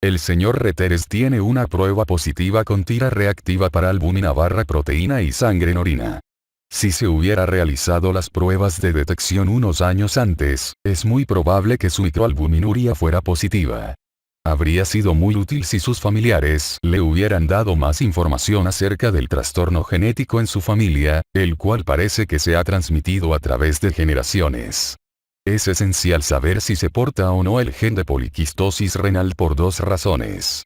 El señor Reteres tiene una prueba positiva con tira reactiva para albúmina / proteína y sangre en orina. Si se hubiera realizado las pruebas de detección unos años antes, es muy probable que su microalbuminuria fuera positiva. Habría sido muy útil si sus familiares le hubieran dado más información acerca del trastorno genético en su familia, el cual parece que se ha transmitido a través de generaciones. Es esencial saber si se porta o no el gen de poliquistosis renal por 2 razones.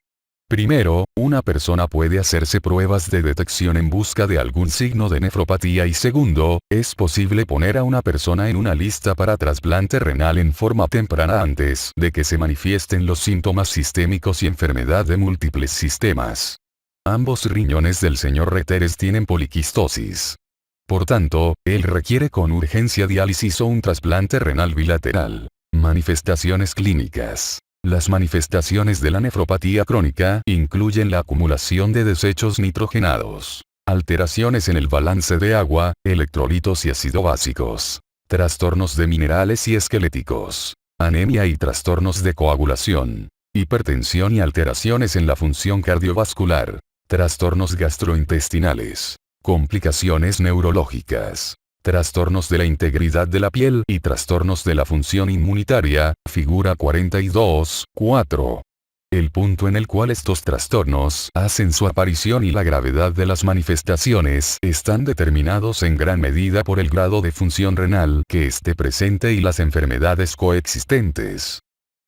Primero, una persona puede hacerse pruebas de detección en busca de algún signo de nefropatía y segundo, es posible poner a una persona en una lista para trasplante renal en forma temprana antes de que se manifiesten los síntomas sistémicos y enfermedad de múltiples sistemas. Ambos riñones del señor Reteres tienen poliquistosis. Por tanto, él requiere con urgencia diálisis o un trasplante renal bilateral. Manifestaciones clínicas. Las manifestaciones de la nefropatía crónica incluyen la acumulación de desechos nitrogenados. Alteraciones en el balance de agua, electrolitos y ácido básicos. Trastornos de minerales y esqueléticos. Anemia y trastornos de coagulación. Hipertensión y alteraciones en la función cardiovascular. Trastornos gastrointestinales. Complicaciones neurológicas. Trastornos de la integridad de la piel y trastornos de la función inmunitaria, figura 42.4. El punto en el cual estos trastornos hacen su aparición y la gravedad de las manifestaciones están determinados en gran medida por el grado de función renal que esté presente y las enfermedades coexistentes.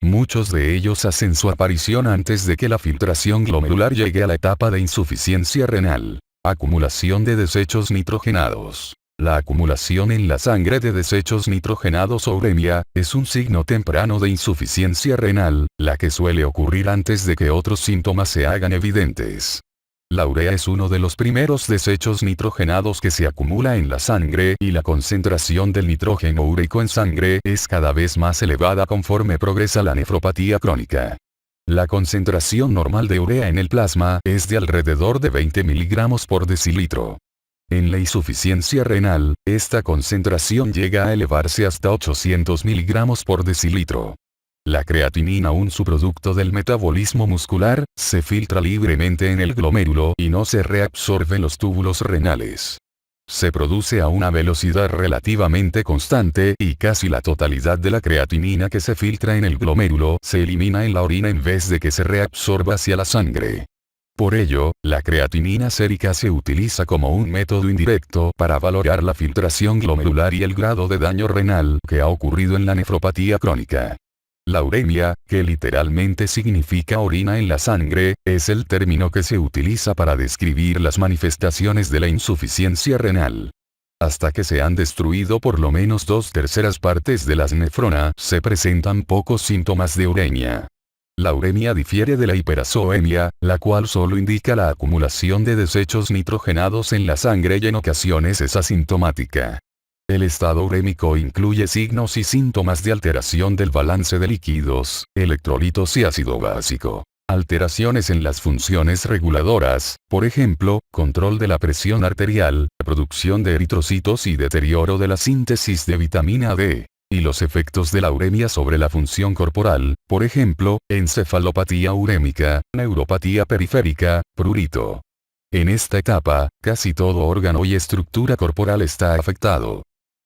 Muchos de ellos hacen su aparición antes de que la filtración glomerular llegue a la etapa de insuficiencia renal. Acumulación de desechos nitrogenados. La acumulación en la sangre de desechos nitrogenados o uremia, es un signo temprano de insuficiencia renal, la que suele ocurrir antes de que otros síntomas se hagan evidentes. La urea es uno de los primeros desechos nitrogenados que se acumula en la sangre y la concentración del nitrógeno úrico en sangre es cada vez más elevada conforme progresa la nefropatía crónica. La concentración normal de urea en el plasma es de alrededor de 20 miligramos por decilitro. En la insuficiencia renal, esta concentración llega a elevarse hasta 800 miligramos por decilitro. La creatinina, un subproducto del metabolismo muscular, se filtra libremente en el glomérulo y no se reabsorbe en los túbulos renales. Se produce a una velocidad relativamente constante y casi la totalidad de la creatinina que se filtra en el glomérulo se elimina en la orina en vez de que se reabsorba hacia la sangre. Por ello, la creatinina sérica se utiliza como un método indirecto para valorar la filtración glomerular y el grado de daño renal que ha ocurrido en la nefropatía crónica. La uremia, que literalmente significa orina en la sangre, es el término que se utiliza para describir las manifestaciones de la insuficiencia renal. Hasta que se han destruido por lo menos 2/3 partes de las nefronas, se presentan pocos síntomas de uremia. La uremia difiere de la hiperazoemia, la cual solo indica la acumulación de desechos nitrogenados en la sangre y en ocasiones es asintomática. El estado urémico incluye signos y síntomas de alteración del balance de líquidos, electrolitos y ácido básico. Alteraciones en las funciones reguladoras, por ejemplo, control de la presión arterial, producción de eritrocitos y deterioro de la síntesis de vitamina D. Y los efectos de la uremia sobre la función corporal, por ejemplo, encefalopatía urémica, neuropatía periférica, prurito. En esta etapa, casi todo órgano y estructura corporal está afectado.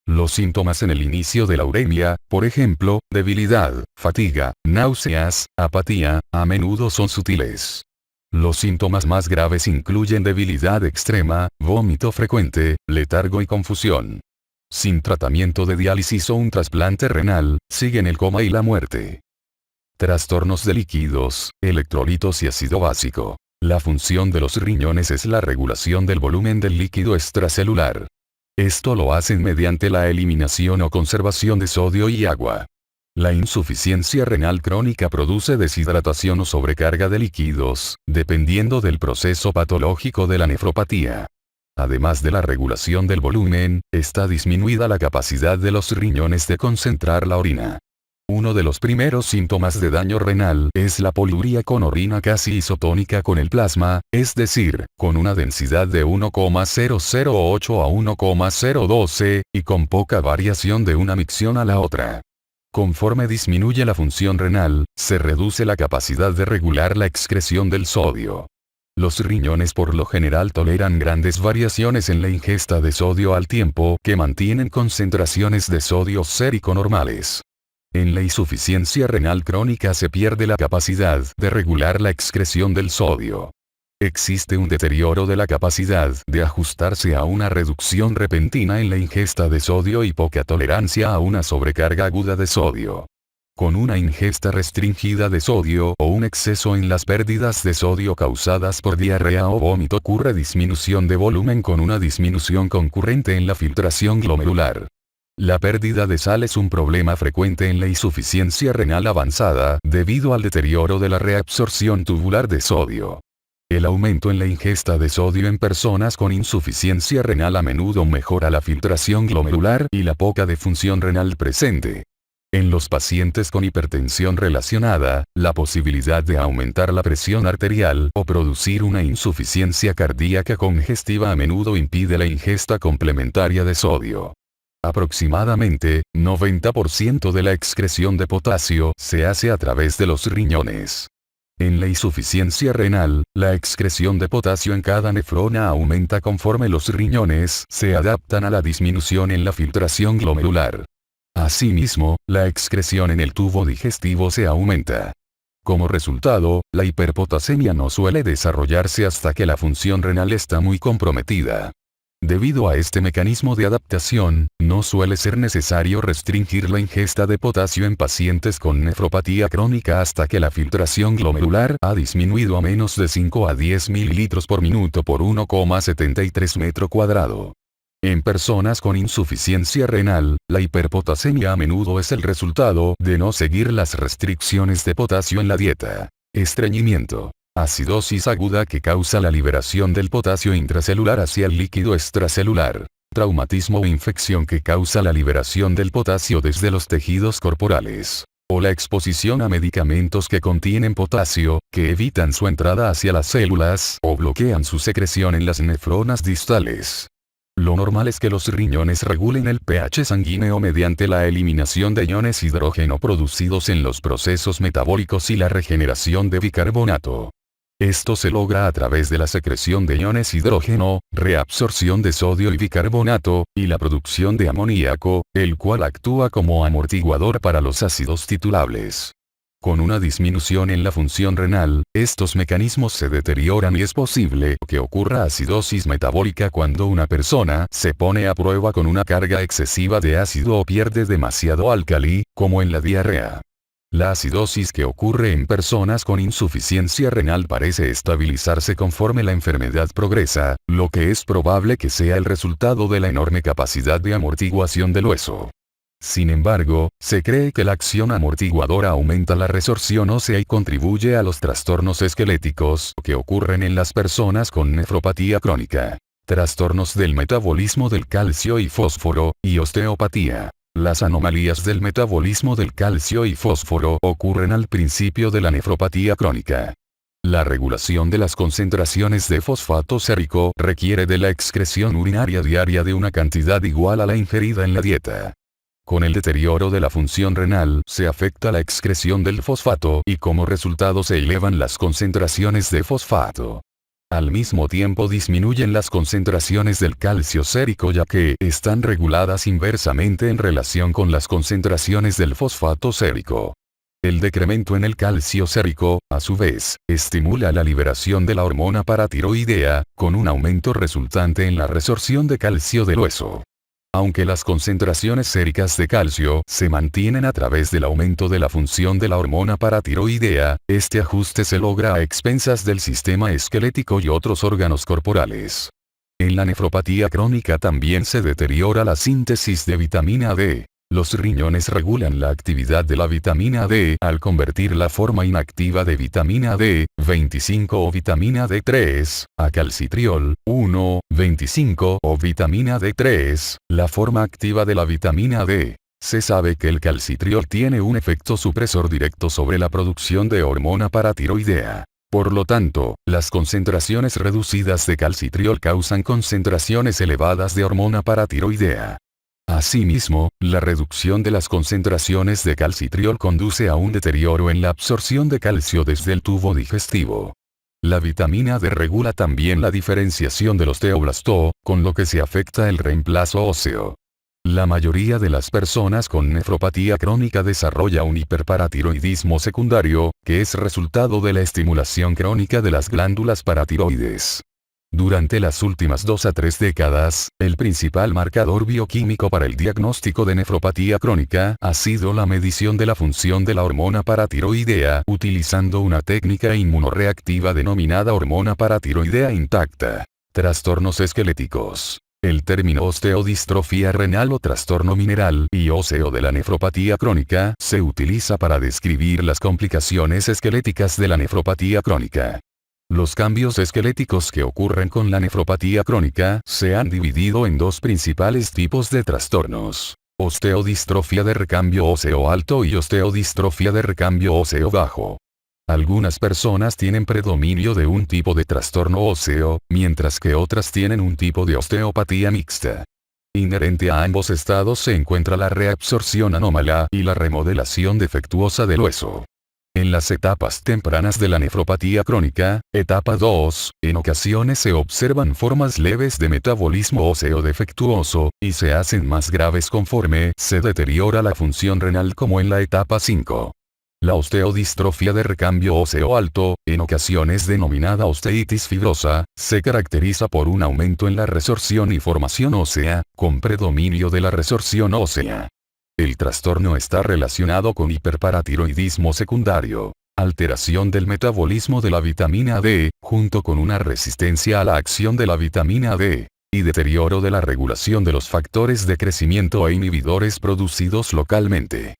Los síntomas en el inicio de la uremia, por ejemplo, debilidad, fatiga, náuseas, apatía, a menudo son sutiles. Los síntomas más graves incluyen debilidad extrema, vómito frecuente, letargo y confusión. Sin tratamiento de diálisis o un trasplante renal, siguen el coma y la muerte. Trastornos de líquidos, electrolitos y ácido básico. La función de los riñones es la regulación del volumen del líquido extracelular. Esto lo hacen mediante la eliminación o conservación de sodio y agua. La insuficiencia renal crónica produce deshidratación o sobrecarga de líquidos, dependiendo del proceso patológico de la nefropatía. Además de la regulación del volumen, está disminuida la capacidad de los riñones de concentrar la orina. Uno de los primeros síntomas de daño renal es la poliuria con orina casi isotónica con el plasma, es decir, con una densidad de 1,008 a 1,012, y con poca variación de una micción a la otra. Conforme disminuye la función renal, se reduce la capacidad de regular la excreción del sodio. Los riñones por lo general toleran grandes variaciones en la ingesta de sodio al tiempo que mantienen concentraciones de sodio sérico normales. En la insuficiencia renal crónica se pierde la capacidad de regular la excreción del sodio. Existe un deterioro de la capacidad de ajustarse a una reducción repentina en la ingesta de sodio y poca tolerancia a una sobrecarga aguda de sodio. Con una ingesta restringida de sodio o un exceso en las pérdidas de sodio causadas por diarrea o vómito ocurre disminución de volumen con una disminución concurrente en la filtración glomerular. La pérdida de sal es un problema frecuente en la insuficiencia renal avanzada debido al deterioro de la reabsorción tubular de sodio. El aumento en la ingesta de sodio en personas con insuficiencia renal a menudo mejora la filtración glomerular y la poca defunción renal presente. En los pacientes con hipertensión relacionada, la posibilidad de aumentar la presión arterial o producir una insuficiencia cardíaca congestiva a menudo impide la ingesta complementaria de sodio. Aproximadamente, 90% de la excreción de potasio se hace a través de los riñones. En la insuficiencia renal, la excreción de potasio en cada nefrona aumenta conforme los riñones se adaptan a la disminución en la filtración glomerular. Asimismo, la excreción en el tubo digestivo se aumenta. Como resultado, la hiperpotasemia no suele desarrollarse hasta que la función renal está muy comprometida. Debido a este mecanismo de adaptación, no suele ser necesario restringir la ingesta de potasio en pacientes con nefropatía crónica hasta que la filtración glomerular ha disminuido a menos de 5 a 10 mililitros por minuto por 1,73 metro cuadrado. En personas con insuficiencia renal, la hiperpotasemia a menudo es el resultado de no seguir las restricciones de potasio en la dieta. Estreñimiento. Acidosis aguda que causa la liberación del potasio intracelular hacia el líquido extracelular. Traumatismo o infección que causa la liberación del potasio desde los tejidos corporales. O la exposición a medicamentos que contienen potasio, que evitan su entrada hacia las células o bloquean su secreción en las nefronas distales. Lo normal es que los riñones regulen el pH sanguíneo mediante la eliminación de iones hidrógeno producidos en los procesos metabólicos y la regeneración de bicarbonato. Esto se logra a través de la secreción de iones hidrógeno, reabsorción de sodio y bicarbonato, y la producción de amoníaco, el cual actúa como amortiguador para los ácidos titulables. Con una disminución en la función renal, estos mecanismos se deterioran y es posible que ocurra acidosis metabólica cuando una persona se pone a prueba con una carga excesiva de ácido o pierde demasiado álcali, como en la diarrea. La acidosis que ocurre en personas con insuficiencia renal parece estabilizarse conforme la enfermedad progresa, lo que es probable que sea el resultado de la enorme capacidad de amortiguación del hueso. Sin embargo, se cree que la acción amortiguadora aumenta la resorción ósea y contribuye a los trastornos esqueléticos que ocurren en las personas con nefropatía crónica. Trastornos del metabolismo del calcio y fósforo, y osteopatía. Las anomalías del metabolismo del calcio y fósforo ocurren al principio de la nefropatía crónica. La regulación de las concentraciones de fosfato sérico requiere de la excreción urinaria diaria de una cantidad igual a la ingerida en la dieta. Con el deterioro de la función renal se afecta la excreción del fosfato y como resultado se elevan las concentraciones de fosfato. Al mismo tiempo disminuyen las concentraciones del calcio sérico ya que están reguladas inversamente en relación con las concentraciones del fosfato sérico. El decremento en el calcio sérico, a su vez, estimula la liberación de la hormona paratiroidea, con un aumento resultante en la resorción de calcio del hueso. Aunque las concentraciones séricas de calcio se mantienen a través del aumento de la función de la hormona paratiroidea, este ajuste se logra a expensas del sistema esquelético y otros órganos corporales. En la nefropatía crónica también se deteriora la síntesis de vitamina D. Los riñones regulan la actividad de la vitamina D al convertir la forma inactiva de vitamina D25 o vitamina D3 a calcitriol 1,25 o vitamina D3, la forma activa de la vitamina D. Se sabe que el calcitriol tiene un efecto supresor directo sobre la producción de hormona paratiroidea. Por lo tanto, las concentraciones reducidas de calcitriol causan concentraciones elevadas de hormona paratiroidea. Asimismo, la reducción de las concentraciones de calcitriol conduce a un deterioro en la absorción de calcio desde el tubo digestivo. La vitamina D regula también la diferenciación del osteoblasto, con lo que se afecta el reemplazo óseo. La mayoría de las personas con nefropatía crónica desarrolla un hiperparatiroidismo secundario, que es resultado de la estimulación crónica de las glándulas paratiroides. Durante las últimas 2 a 3 décadas, el principal marcador bioquímico para el diagnóstico de nefropatía crónica ha sido la medición de la función de la hormona paratiroidea utilizando una técnica inmunorreactiva denominada hormona paratiroidea intacta. Trastornos esqueléticos. El término osteodistrofia renal o trastorno mineral y óseo de la nefropatía crónica se utiliza para describir las complicaciones esqueléticas de la nefropatía crónica. Los cambios esqueléticos que ocurren con la nefropatía crónica se han dividido en 2 principales tipos de trastornos. Osteodistrofia de recambio óseo alto y osteodistrofia de recambio óseo bajo. Algunas personas tienen predominio de un tipo de trastorno óseo, mientras que otras tienen un tipo de osteopatía mixta. Inherente a ambos estados se encuentra la reabsorción anómala y la remodelación defectuosa del hueso. En las etapas tempranas de la nefropatía crónica, etapa 2, en ocasiones se observan formas leves de metabolismo óseo defectuoso, y se hacen más graves conforme se deteriora la función renal como en la etapa 5. La osteodistrofia de recambio óseo alto, en ocasiones denominada osteitis fibrosa, se caracteriza por un aumento en la resorción y formación ósea, con predominio de la resorción ósea. El trastorno está relacionado con hiperparatiroidismo secundario, alteración del metabolismo de la vitamina D, junto con una resistencia a la acción de la vitamina D, y deterioro de la regulación de los factores de crecimiento e inhibidores producidos localmente.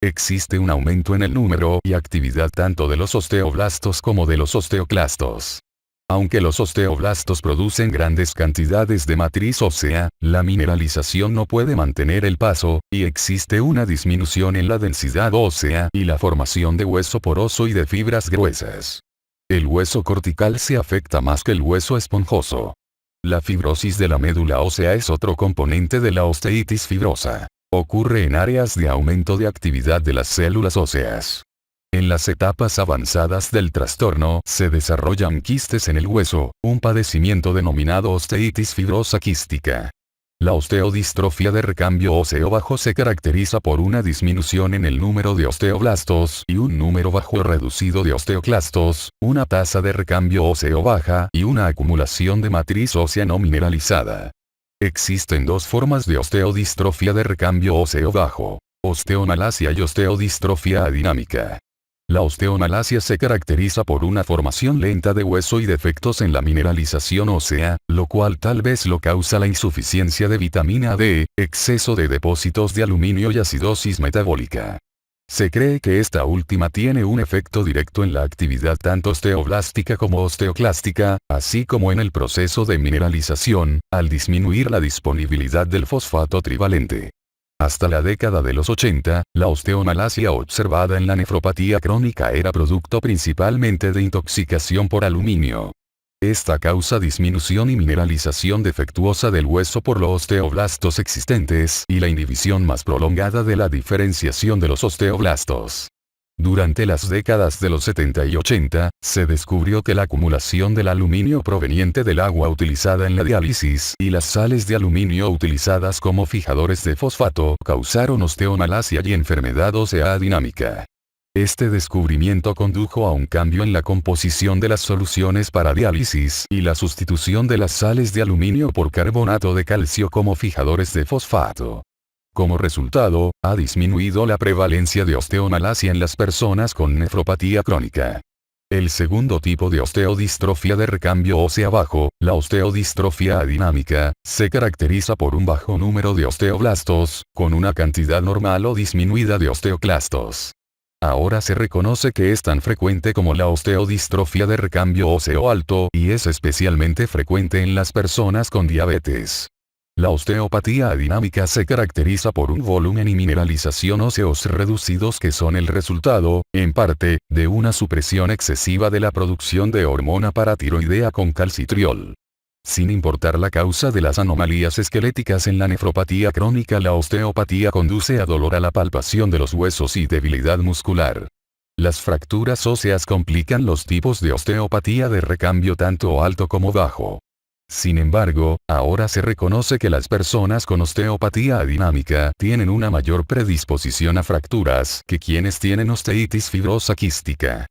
Existe un aumento en el número y actividad tanto de los osteoblastos como de los osteoclastos. Aunque los osteoblastos producen grandes cantidades de matriz ósea, la mineralización no puede mantener el paso, y existe una disminución en la densidad ósea y la formación de hueso poroso y de fibras gruesas. El hueso cortical se afecta más que el hueso esponjoso. La fibrosis de la médula ósea es otro componente de la osteitis fibrosa. Ocurre en áreas de aumento de actividad de las células óseas. En las etapas avanzadas del trastorno se desarrollan quistes en el hueso, un padecimiento denominado osteitis fibrosa quística. La osteodistrofia de recambio óseo bajo se caracteriza por una disminución en el número de osteoblastos y un número bajo reducido de osteoclastos, una tasa de recambio óseo baja y una acumulación de matriz ósea no mineralizada. Existen dos formas de osteodistrofia de recambio óseo bajo: osteomalacia y osteodistrofia adinámica. La osteomalacia se caracteriza por una formación lenta de hueso y defectos en la mineralización ósea, lo cual tal vez lo causa la insuficiencia de vitamina D, exceso de depósitos de aluminio y acidosis metabólica. Se cree que esta última tiene un efecto directo en la actividad tanto osteoblástica como osteoclástica, así como en el proceso de mineralización, al disminuir la disponibilidad del fosfato trivalente. Hasta la década de los 80, la osteomalacia observada en la nefropatía crónica era producto principalmente de intoxicación por aluminio. Esta causa disminución y mineralización defectuosa del hueso por los osteoblastos existentes y la inhibición más prolongada de la diferenciación de los osteoblastos. Durante las décadas de los 70 y 80, se descubrió que la acumulación del aluminio proveniente del agua utilizada en la diálisis y las sales de aluminio utilizadas como fijadores de fosfato causaron osteomalacia y enfermedad ósea adinámica. Este descubrimiento condujo a un cambio en la composición de las soluciones para diálisis y la sustitución de las sales de aluminio por carbonato de calcio como fijadores de fosfato. Como resultado, ha disminuido la prevalencia de osteomalacia en las personas con nefropatía crónica. El segundo tipo de osteodistrofia de recambio ósea bajo, la osteodistrofia adinámica, se caracteriza por un bajo número de osteoblastos, con una cantidad normal o disminuida de osteoclastos. Ahora se reconoce que es tan frecuente como la osteodistrofia de recambio óseo alto y es especialmente frecuente en las personas con diabetes. La osteopatía adinámica se caracteriza por un volumen y mineralización óseos reducidos que son el resultado, en parte, de una supresión excesiva de la producción de hormona paratiroidea con calcitriol. Sin importar la causa de las anomalías esqueléticas en la nefropatía crónica, la osteopatía conduce a dolor a la palpación de los huesos y debilidad muscular. Las fracturas óseas complican los tipos de osteopatía de recambio tanto alto como bajo. Sin embargo, ahora se reconoce que las personas con osteopatía adinámica tienen una mayor predisposición a fracturas que quienes tienen osteitis fibrosa quística.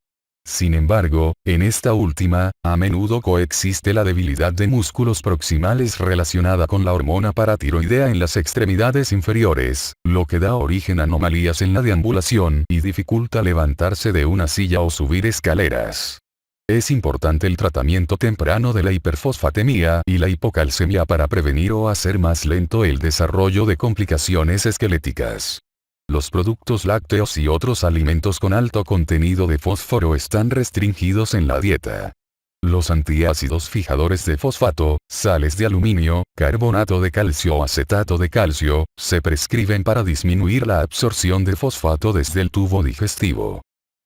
Sin embargo, en esta última, a menudo coexiste la debilidad de músculos proximales relacionada con la hormona paratiroidea en las extremidades inferiores, lo que da origen a anomalías en la deambulación y dificulta levantarse de una silla o subir escaleras. Es importante el tratamiento temprano de la hiperfosfatemia y la hipocalcemia para prevenir o hacer más lento el desarrollo de complicaciones esqueléticas. Los productos lácteos y otros alimentos con alto contenido de fósforo están restringidos en la dieta. Los antiácidos fijadores de fosfato, sales de aluminio, carbonato de calcio o acetato de calcio, se prescriben para disminuir la absorción de fosfato desde el tubo digestivo.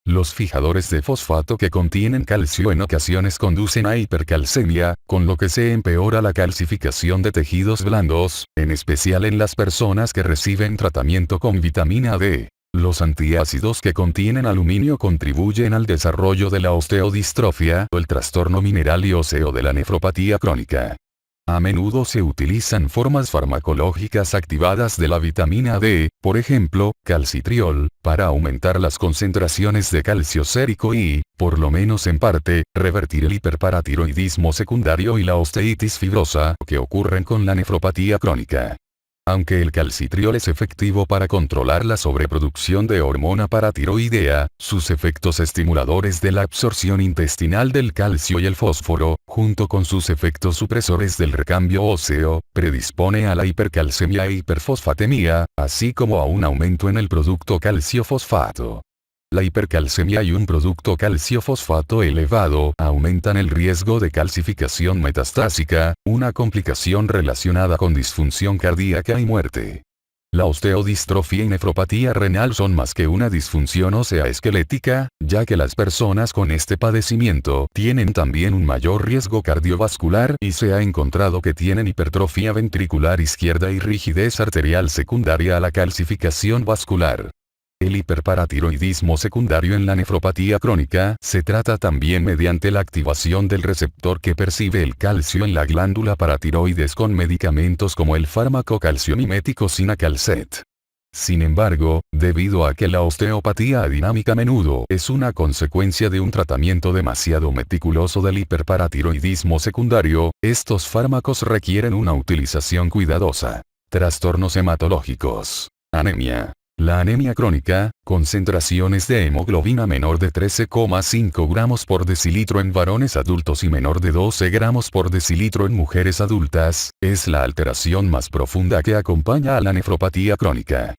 Los fijadores de fosfato que contienen calcio en ocasiones conducen a hipercalcemia, con lo que se empeora la calcificación de tejidos blandos, en especial en las personas que reciben tratamiento con vitamina D. Los antiácidos que contienen aluminio contribuyen al desarrollo de la osteodistrofia o el trastorno mineral y óseo de la nefropatía crónica. A menudo se utilizan formas farmacológicas activadas de la vitamina D, por ejemplo, calcitriol, para aumentar las concentraciones de calcio sérico y, por lo menos en parte, revertir el hiperparatiroidismo secundario y la osteitis fibrosa que ocurren con la nefropatía crónica. Aunque el calcitriol es efectivo para controlar la sobreproducción de hormona paratiroidea, sus efectos estimuladores de la absorción intestinal del calcio y el fósforo, junto con sus efectos supresores del recambio óseo, predispone a la hipercalcemia e hiperfosfatemia, así como a un aumento en el producto calcio-fosfato. La hipercalcemia y un producto calcio-fosfato elevado aumentan el riesgo de calcificación metastásica, una complicación relacionada con disfunción cardíaca y muerte. La osteodistrofia y nefropatía renal son más que una disfunción ósea esquelética, ya que las personas con este padecimiento tienen también un mayor riesgo cardiovascular y se ha encontrado que tienen hipertrofia ventricular izquierda y rigidez arterial secundaria a la calcificación vascular. El hiperparatiroidismo secundario en la nefropatía crónica se trata también mediante la activación del receptor que percibe el calcio en la glándula paratiroides con medicamentos como el fármaco calciomimético Cinacalcet. Sin embargo, debido a que la osteopatía adinámica a menudo es una consecuencia de un tratamiento demasiado meticuloso del hiperparatiroidismo secundario, estos fármacos requieren una utilización cuidadosa. Trastornos hematológicos. Anemia. La anemia crónica, concentraciones de hemoglobina menor de 13,5 gramos por decilitro en varones adultos y menor de 12 gramos por decilitro en mujeres adultas, es la alteración más profunda que acompaña a la nefropatía crónica.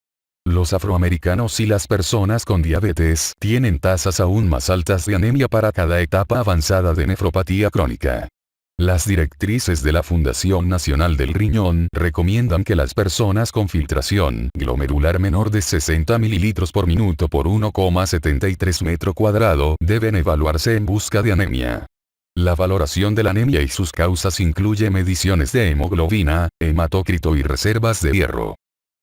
Los afroamericanos y las personas con diabetes tienen tasas aún más altas de anemia para cada etapa avanzada de nefropatía crónica. Las directrices de la Fundación Nacional del Riñón recomiendan que las personas con filtración glomerular menor de 60 ml por minuto por 1,73 metro cuadrado deben evaluarse en busca de anemia. La valoración de la anemia y sus causas incluye mediciones de hemoglobina, hematócrito y reservas de hierro.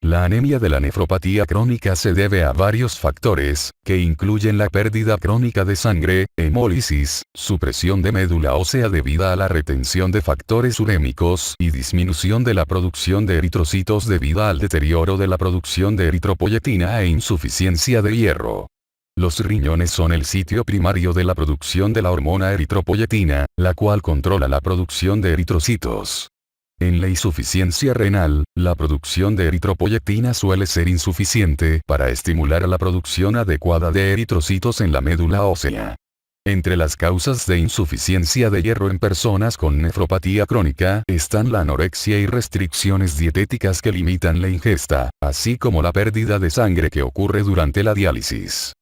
La anemia de la nefropatía crónica se debe a varios factores, que incluyen la pérdida crónica de sangre, hemólisis, supresión de médula ósea debida a la retención de factores urémicos y disminución de la producción de eritrocitos debida al deterioro de la producción de eritropoyetina e insuficiencia de hierro. Los riñones son el sitio primario de la producción de la hormona eritropoyetina, la cual controla la producción de eritrocitos. En la insuficiencia renal, la producción de eritropoyetina suele ser insuficiente para estimular a la producción adecuada de eritrocitos en la médula ósea. Entre las causas de insuficiencia de hierro en personas con nefropatía crónica están la anorexia y restricciones dietéticas que limitan la ingesta, así como la pérdida de sangre que ocurre durante la diálisis.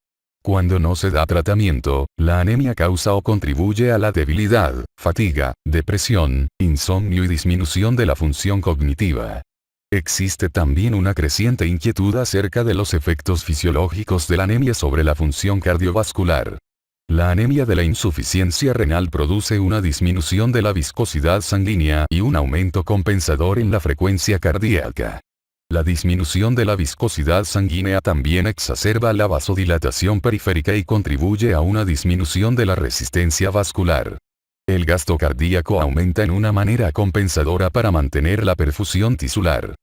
Cuando no se da tratamiento, la anemia causa o contribuye a la debilidad, fatiga, depresión, insomnio y disminución de la función cognitiva. Existe también una creciente inquietud acerca de los efectos fisiológicos de la anemia sobre la función cardiovascular. La anemia de la insuficiencia renal produce una disminución de la viscosidad sanguínea y un aumento compensador en la frecuencia cardíaca. La disminución de la viscosidad sanguínea también exacerba la vasodilatación periférica y contribuye a una disminución de la resistencia vascular. El gasto cardíaco aumenta en una manera compensadora para mantener la perfusión tisular.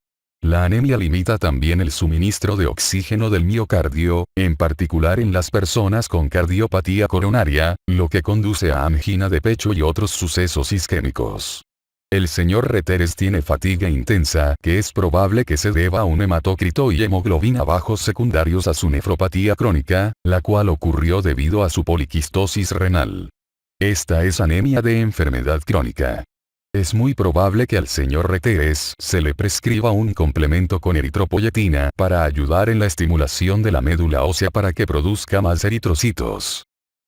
La anemia limita también el suministro de oxígeno del miocardio, en particular en las personas con cardiopatía coronaria, lo que conduce a angina de pecho y otros sucesos isquémicos. El señor Reteres tiene fatiga intensa, que es probable que se deba a un hematócrito y hemoglobina bajos secundarios a su nefropatía crónica, la cual ocurrió debido a su poliquistosis renal. Esta es anemia de enfermedad crónica. Es muy probable que al señor Reteres se le prescriba un complemento con eritropoyetina para ayudar en la estimulación de la médula ósea para que produzca más eritrocitos.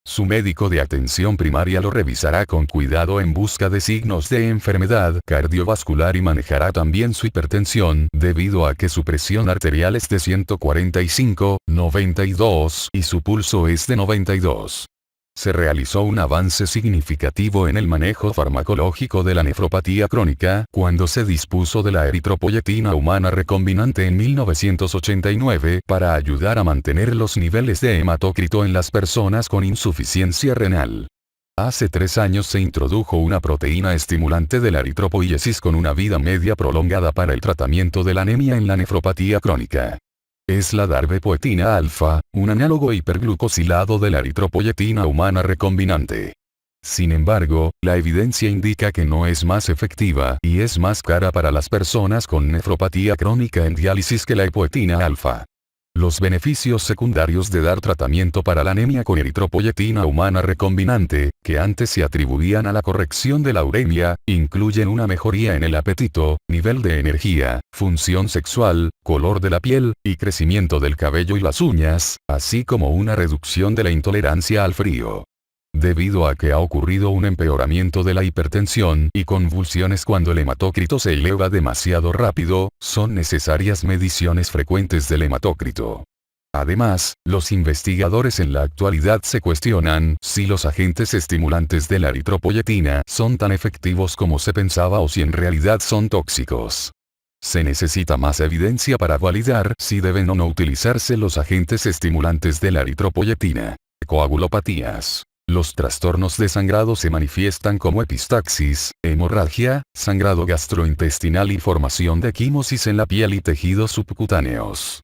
Su médico de atención primaria lo revisará con cuidado en busca de signos de enfermedad cardiovascular y manejará también su hipertensión, debido a que su presión arterial es de 145/92 y su pulso es de 92. Se realizó un avance significativo en el manejo farmacológico de la nefropatía crónica, cuando se dispuso de la eritropoyetina humana recombinante en 1989 para ayudar a mantener los niveles de hematócrito en las personas con insuficiencia renal. Hace 3 años se introdujo una proteína estimulante de la eritropoiesis con una vida media prolongada para el tratamiento de la anemia en la nefropatía crónica. Es la darbepoetina alfa, un análogo hiperglucosilado de la eritropoyetina humana recombinante. Sin embargo, la evidencia indica que no es más efectiva y es más cara para las personas con nefropatía crónica en diálisis que la epoetina alfa. Los beneficios secundarios de dar tratamiento para la anemia con eritropoyetina humana recombinante, que antes se atribuían a la corrección de la uremia, incluyen una mejoría en el apetito, nivel de energía, función sexual, color de la piel, y crecimiento del cabello y las uñas, así como una reducción de la intolerancia al frío. Debido a que ha ocurrido un empeoramiento de la hipertensión y convulsiones cuando el hematócrito se eleva demasiado rápido, son necesarias mediciones frecuentes del hematócrito. Además, los investigadores en la actualidad se cuestionan si los agentes estimulantes de la eritropoyetina son tan efectivos como se pensaba o si en realidad son tóxicos. Se necesita más evidencia para validar si deben o no utilizarse los agentes estimulantes de la eritropoyetina. Coagulopatías. Los trastornos de sangrado se manifiestan como epistaxis, hemorragia, sangrado gastrointestinal y formación de quimosis en la piel y tejidos subcutáneos.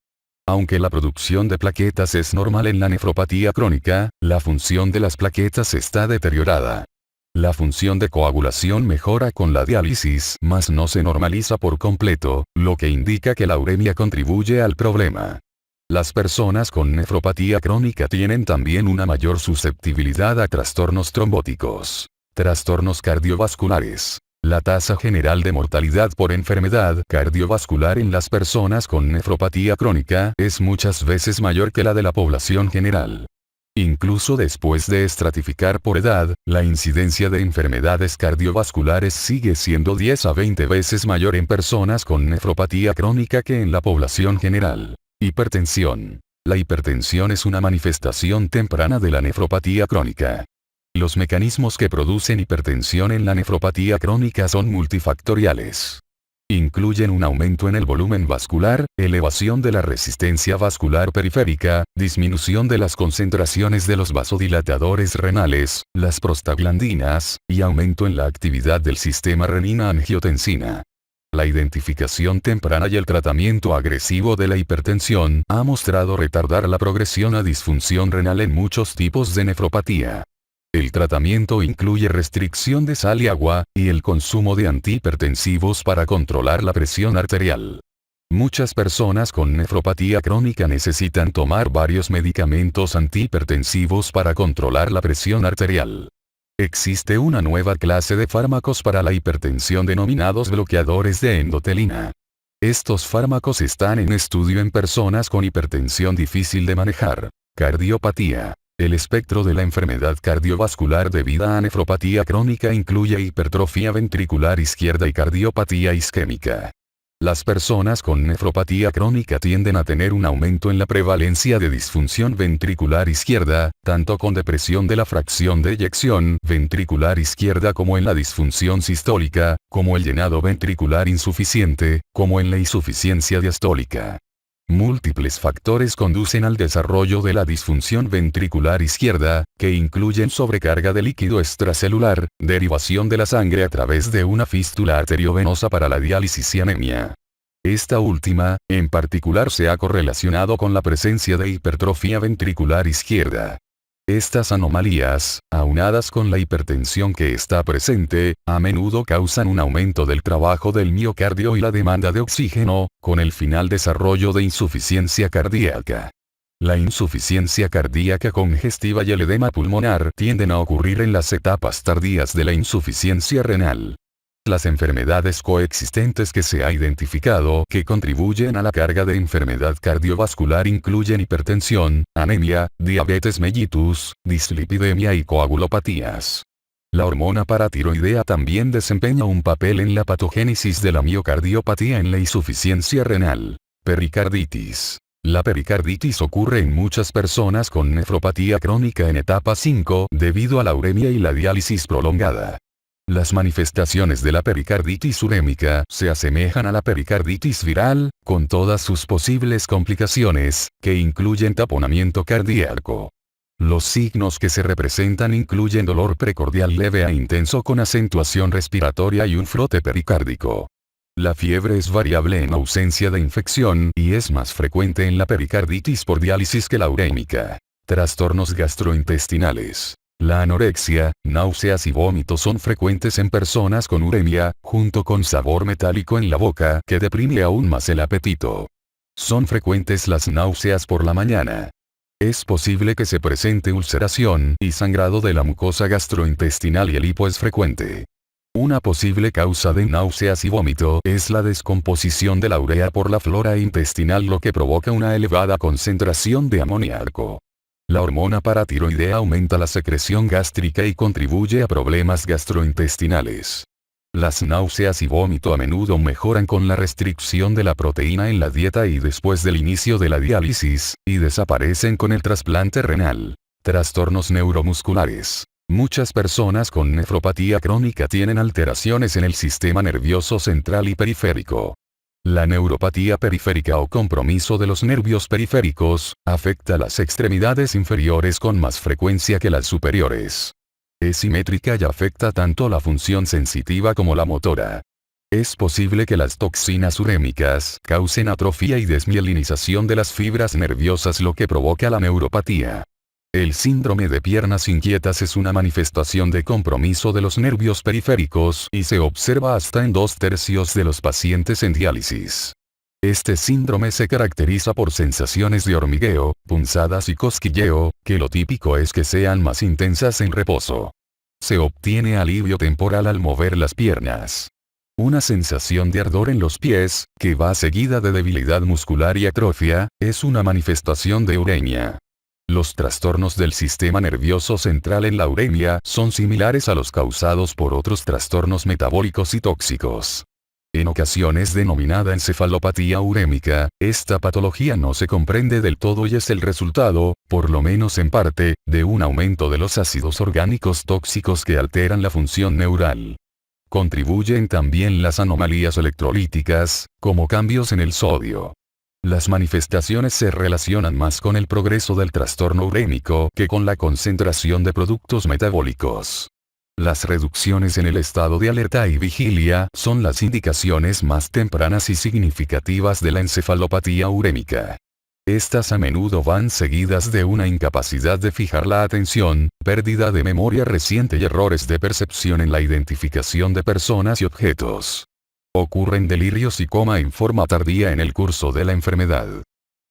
Aunque la producción de plaquetas es normal en la nefropatía crónica, la función de las plaquetas está deteriorada. La función de coagulación mejora con la diálisis, mas no se normaliza por completo, lo que indica que la uremia contribuye al problema. Las personas con nefropatía crónica tienen también una mayor susceptibilidad a trastornos trombóticos, trastornos cardiovasculares. La tasa general de mortalidad por enfermedad cardiovascular en las personas con nefropatía crónica es muchas veces mayor que la de la población general. Incluso después de estratificar por edad, la incidencia de enfermedades cardiovasculares sigue siendo 10 a 20 veces mayor en personas con nefropatía crónica que en la población general. Hipertensión. La hipertensión es una manifestación temprana de la nefropatía crónica. Los mecanismos que producen hipertensión en la nefropatía crónica son multifactoriales. Incluyen un aumento en el volumen vascular, elevación de la resistencia vascular periférica, disminución de las concentraciones de los vasodilatadores renales, las prostaglandinas, y aumento en la actividad del sistema renina-angiotensina. La identificación temprana y el tratamiento agresivo de la hipertensión ha mostrado retardar la progresión a disfunción renal en muchos tipos de nefropatía. El tratamiento incluye restricción de sal y agua, y el consumo de antihipertensivos para controlar la presión arterial. Muchas personas con nefropatía crónica necesitan tomar varios medicamentos antihipertensivos para controlar la presión arterial. Existe una nueva clase de fármacos para la hipertensión denominados bloqueadores de endotelina. Estos fármacos están en estudio en personas con hipertensión difícil de manejar. Cardiopatía. El espectro de la enfermedad cardiovascular debida a nefropatía crónica incluye hipertrofia ventricular izquierda y cardiopatía isquémica. Las personas con nefropatía crónica tienden a tener un aumento en la prevalencia de disfunción ventricular izquierda, tanto con depresión de la fracción de eyección ventricular izquierda como en la disfunción sistólica, como el llenado ventricular insuficiente, como en la insuficiencia diastólica. Múltiples factores conducen al desarrollo de la disfunción ventricular izquierda, que incluyen sobrecarga de líquido extracelular, derivación de la sangre a través de una fístula arteriovenosa para la diálisis y anemia. Esta última, en particular, se ha correlacionado con la presencia de hipertrofia ventricular izquierda. Estas anomalías, aunadas con la hipertensión que está presente, a menudo causan un aumento del trabajo del miocardio y la demanda de oxígeno, con el final desarrollo de insuficiencia cardíaca. La insuficiencia cardíaca congestiva y el edema pulmonar tienden a ocurrir en las etapas tardías de la insuficiencia renal. Las enfermedades coexistentes que se ha identificado que contribuyen a la carga de enfermedad cardiovascular incluyen hipertensión, anemia, diabetes mellitus, dislipidemia y coagulopatías. La hormona paratiroidea también desempeña un papel en la patogénesis de la miocardiopatía en la insuficiencia renal. Pericarditis. La pericarditis ocurre en muchas personas con nefropatía crónica en etapa 5 debido a la uremia y la diálisis prolongada. Las manifestaciones de la pericarditis urémica se asemejan a la pericarditis viral, con todas sus posibles complicaciones, que incluyen taponamiento cardíaco. Los signos que se representan incluyen dolor precordial leve a intenso con acentuación respiratoria y un frote pericárdico. La fiebre es variable en ausencia de infección y es más frecuente en la pericarditis por diálisis que la urémica. Trastornos gastrointestinales. La anorexia, náuseas y vómitos son frecuentes en personas con uremia, junto con sabor metálico en la boca que deprime aún más el apetito. Son frecuentes las náuseas por la mañana. Es posible que se presente ulceración y sangrado de la mucosa gastrointestinal y el hipo es frecuente. Una posible causa de náuseas y vómito es la descomposición de la urea por la flora intestinal, lo que provoca una elevada concentración de amoníaco. La hormona paratiroidea aumenta la secreción gástrica y contribuye a problemas gastrointestinales. Las náuseas y vómito a menudo mejoran con la restricción de la proteína en la dieta y después del inicio de la diálisis, y desaparecen con el trasplante renal. Trastornos neuromusculares. Muchas personas con nefropatía crónica tienen alteraciones en el sistema nervioso central y periférico. La neuropatía periférica o compromiso de los nervios periféricos, afecta las extremidades inferiores con más frecuencia que las superiores. Es simétrica y afecta tanto la función sensitiva como la motora. Es posible que las toxinas urémicas causen atrofia y desmielinización de las fibras nerviosas, lo que provoca la neuropatía. El síndrome de piernas inquietas es una manifestación de compromiso de los nervios periféricos y se observa hasta en 2/3 de los pacientes en diálisis. Este síndrome se caracteriza por sensaciones de hormigueo, punzadas y cosquilleo, que lo típico es que sean más intensas en reposo. Se obtiene alivio temporal al mover las piernas. Una sensación de ardor en los pies, que va seguida de debilidad muscular y atrofia, es una manifestación de uremia. Los trastornos del sistema nervioso central en la uremia son similares a los causados por otros trastornos metabólicos y tóxicos. En ocasiones denominada encefalopatía urémica, esta patología no se comprende del todo y es el resultado, por lo menos en parte, de un aumento de los ácidos orgánicos tóxicos que alteran la función neural. Contribuyen también las anomalías electrolíticas, como cambios en el sodio. Las manifestaciones se relacionan más con el progreso del trastorno urémico que con la concentración de productos metabólicos. Las reducciones en el estado de alerta y vigilia son las indicaciones más tempranas y significativas de la encefalopatía urémica. Estas a menudo van seguidas de una incapacidad de fijar la atención, pérdida de memoria reciente y errores de percepción en la identificación de personas y objetos. Ocurren delirios y coma en forma tardía en el curso de la enfermedad.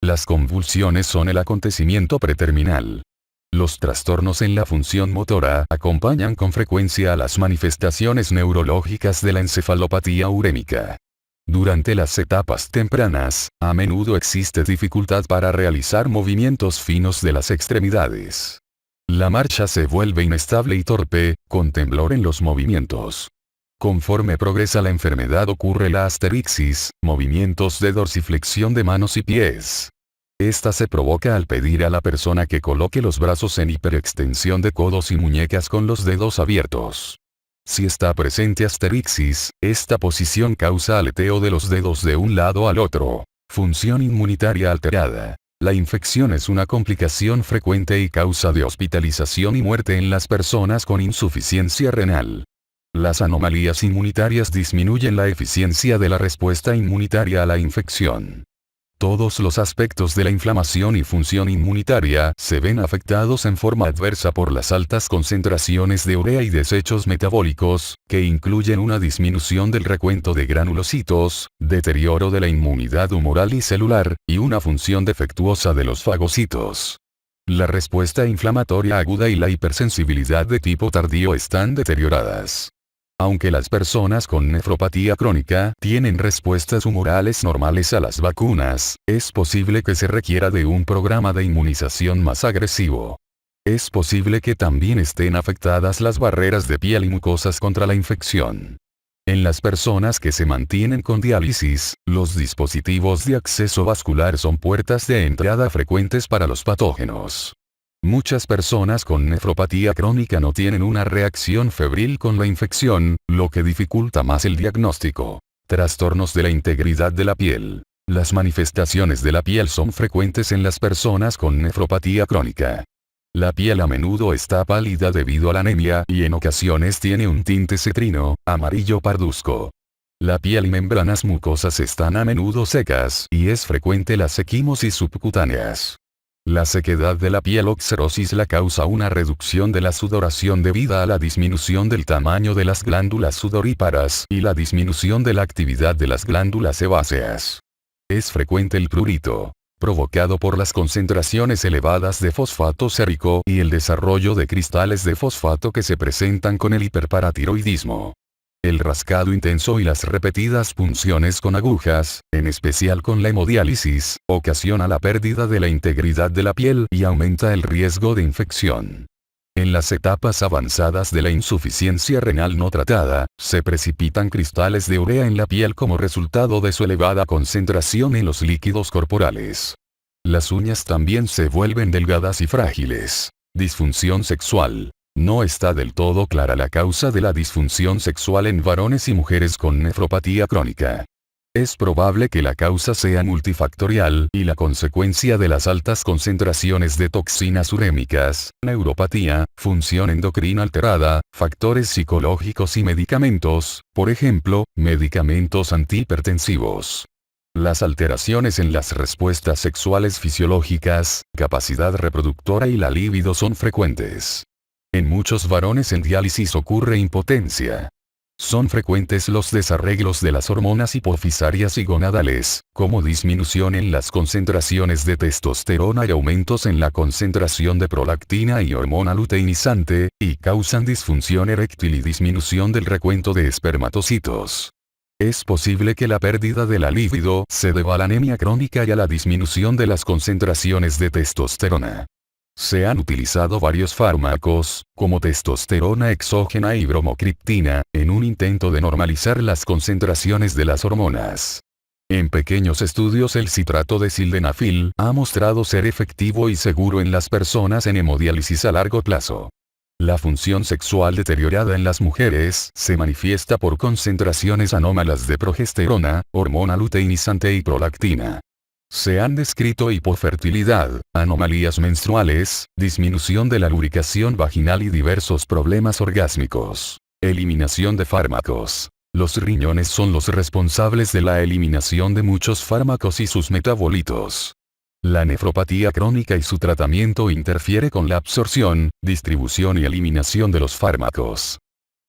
Las convulsiones son el acontecimiento preterminal. Los trastornos en la función motora acompañan con frecuencia a las manifestaciones neurológicas de la encefalopatía urémica. Durante las etapas tempranas, a menudo existe dificultad para realizar movimientos finos de las extremidades. La marcha se vuelve inestable y torpe, con temblor en los movimientos. Conforme progresa la enfermedad ocurre la asterixis, movimientos de dorsiflexión de manos y pies. Esta se provoca al pedir a la persona que coloque los brazos en hiperextensión de codos y muñecas con los dedos abiertos. Si está presente asterixis, esta posición causa aleteo de los dedos de un lado al otro. Función inmunitaria alterada. La infección es una complicación frecuente y causa de hospitalización y muerte en las personas con insuficiencia renal. Las anomalías inmunitarias disminuyen la eficiencia de la respuesta inmunitaria a la infección. Todos los aspectos de la inflamación y función inmunitaria se ven afectados en forma adversa por las altas concentraciones de urea y desechos metabólicos, que incluyen una disminución del recuento de granulocitos, deterioro de la inmunidad humoral y celular, y una función defectuosa de los fagocitos. La respuesta inflamatoria aguda y la hipersensibilidad de tipo tardío están deterioradas. Aunque las personas con nefropatía crónica tienen respuestas humorales normales a las vacunas, es posible que se requiera de un programa de inmunización más agresivo. Es posible que también estén afectadas las barreras de piel y mucosas contra la infección. En las personas que se mantienen con diálisis, los dispositivos de acceso vascular son puertas de entrada frecuentes para los patógenos. Muchas personas con nefropatía crónica no tienen una reacción febril con la infección, lo que dificulta más el diagnóstico. Trastornos de la integridad de la piel. Las manifestaciones de la piel son frecuentes en las personas con nefropatía crónica. La piel a menudo está pálida debido a la anemia y en ocasiones tiene un tinte cetrino, amarillo parduzco. La piel y membranas mucosas están a menudo secas y es frecuente las equimosis subcutáneas. La sequedad de la piel o xerosis la causa una reducción de la sudoración debida a la disminución del tamaño de las glándulas sudoríparas y la disminución de la actividad de las glándulas sebáceas. Es frecuente el prurito, provocado por las concentraciones elevadas de fosfato sérico y el desarrollo de cristales de fosfato que se presentan con el hiperparatiroidismo. El rascado intenso y las repetidas punciones con agujas, en especial con la hemodiálisis, ocasiona la pérdida de la integridad de la piel y aumenta el riesgo de infección. En las etapas avanzadas de la insuficiencia renal no tratada, se precipitan cristales de urea en la piel como resultado de su elevada concentración en los líquidos corporales. Las uñas también se vuelven delgadas y frágiles. Disfunción sexual. No está del todo clara la causa de la disfunción sexual en varones y mujeres con nefropatía crónica. Es probable que la causa sea multifactorial y la consecuencia de las altas concentraciones de toxinas urémicas, neuropatía, función endocrina alterada, factores psicológicos y medicamentos, por ejemplo, medicamentos antihipertensivos. Las alteraciones en las respuestas sexuales fisiológicas, capacidad reproductora y la libido son frecuentes. En muchos varones en diálisis ocurre impotencia. Son frecuentes los desarreglos de las hormonas hipofisarias y gonadales, como disminución en las concentraciones de testosterona y aumentos en la concentración de prolactina y hormona luteinizante, y causan disfunción eréctil y disminución del recuento de espermatocitos. Es posible que la pérdida de la libido se deba a la anemia crónica y a la disminución de las concentraciones de testosterona. Se han utilizado varios fármacos, como testosterona exógena y bromocriptina, en un intento de normalizar las concentraciones de las hormonas. En pequeños estudios el citrato de sildenafil ha mostrado ser efectivo y seguro en las personas en hemodiálisis a largo plazo. La función sexual deteriorada en las mujeres se manifiesta por concentraciones anómalas de progesterona, hormona luteinizante y prolactina. Se han descrito hipofertilidad, anomalías menstruales, disminución de la lubricación vaginal y diversos problemas orgásmicos. Eliminación de fármacos. Los riñones son los responsables de la eliminación de muchos fármacos y sus metabolitos. La nefropatía crónica y su tratamiento interfiere con la absorción, distribución y eliminación de los fármacos.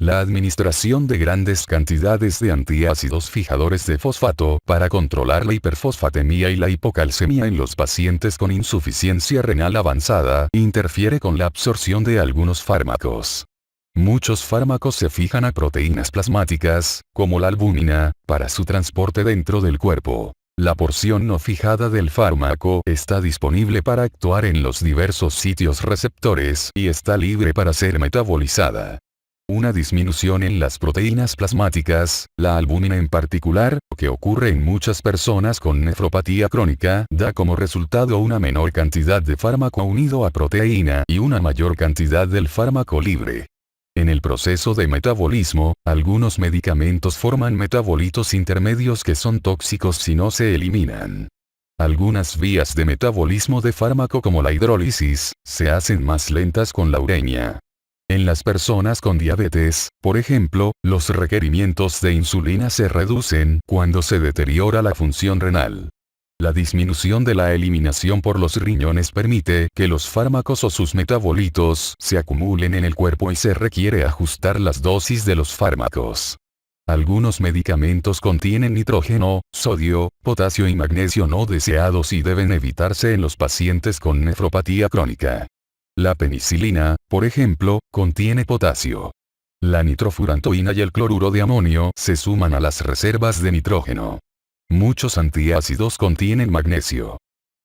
La administración de grandes cantidades de antiácidos fijadores de fosfato para controlar la hiperfosfatemia y la hipocalcemia en los pacientes con insuficiencia renal avanzada interfiere con la absorción de algunos fármacos. Muchos fármacos se fijan a proteínas plasmáticas, como la albúmina, para su transporte dentro del cuerpo. La porción no fijada del fármaco está disponible para actuar en los diversos sitios receptores y está libre para ser metabolizada. Una disminución en las proteínas plasmáticas, la albúmina en particular, que ocurre en muchas personas con nefropatía crónica, da como resultado una menor cantidad de fármaco unido a proteína y una mayor cantidad del fármaco libre. En el proceso de metabolismo, algunos medicamentos forman metabolitos intermedios que son tóxicos si no se eliminan. Algunas vías de metabolismo de fármaco como la hidrólisis, se hacen más lentas con la uremia. En las personas con diabetes, por ejemplo, los requerimientos de insulina se reducen cuando se deteriora la función renal. La disminución de la eliminación por los riñones permite que los fármacos o sus metabolitos se acumulen en el cuerpo y se requiere ajustar las dosis de los fármacos. Algunos medicamentos contienen nitrógeno, sodio, potasio y magnesio no deseados y deben evitarse en los pacientes con nefropatía crónica. La penicilina, por ejemplo, contiene potasio. La nitrofurantoína y el cloruro de amonio se suman a las reservas de nitrógeno. Muchos antiácidos contienen magnesio.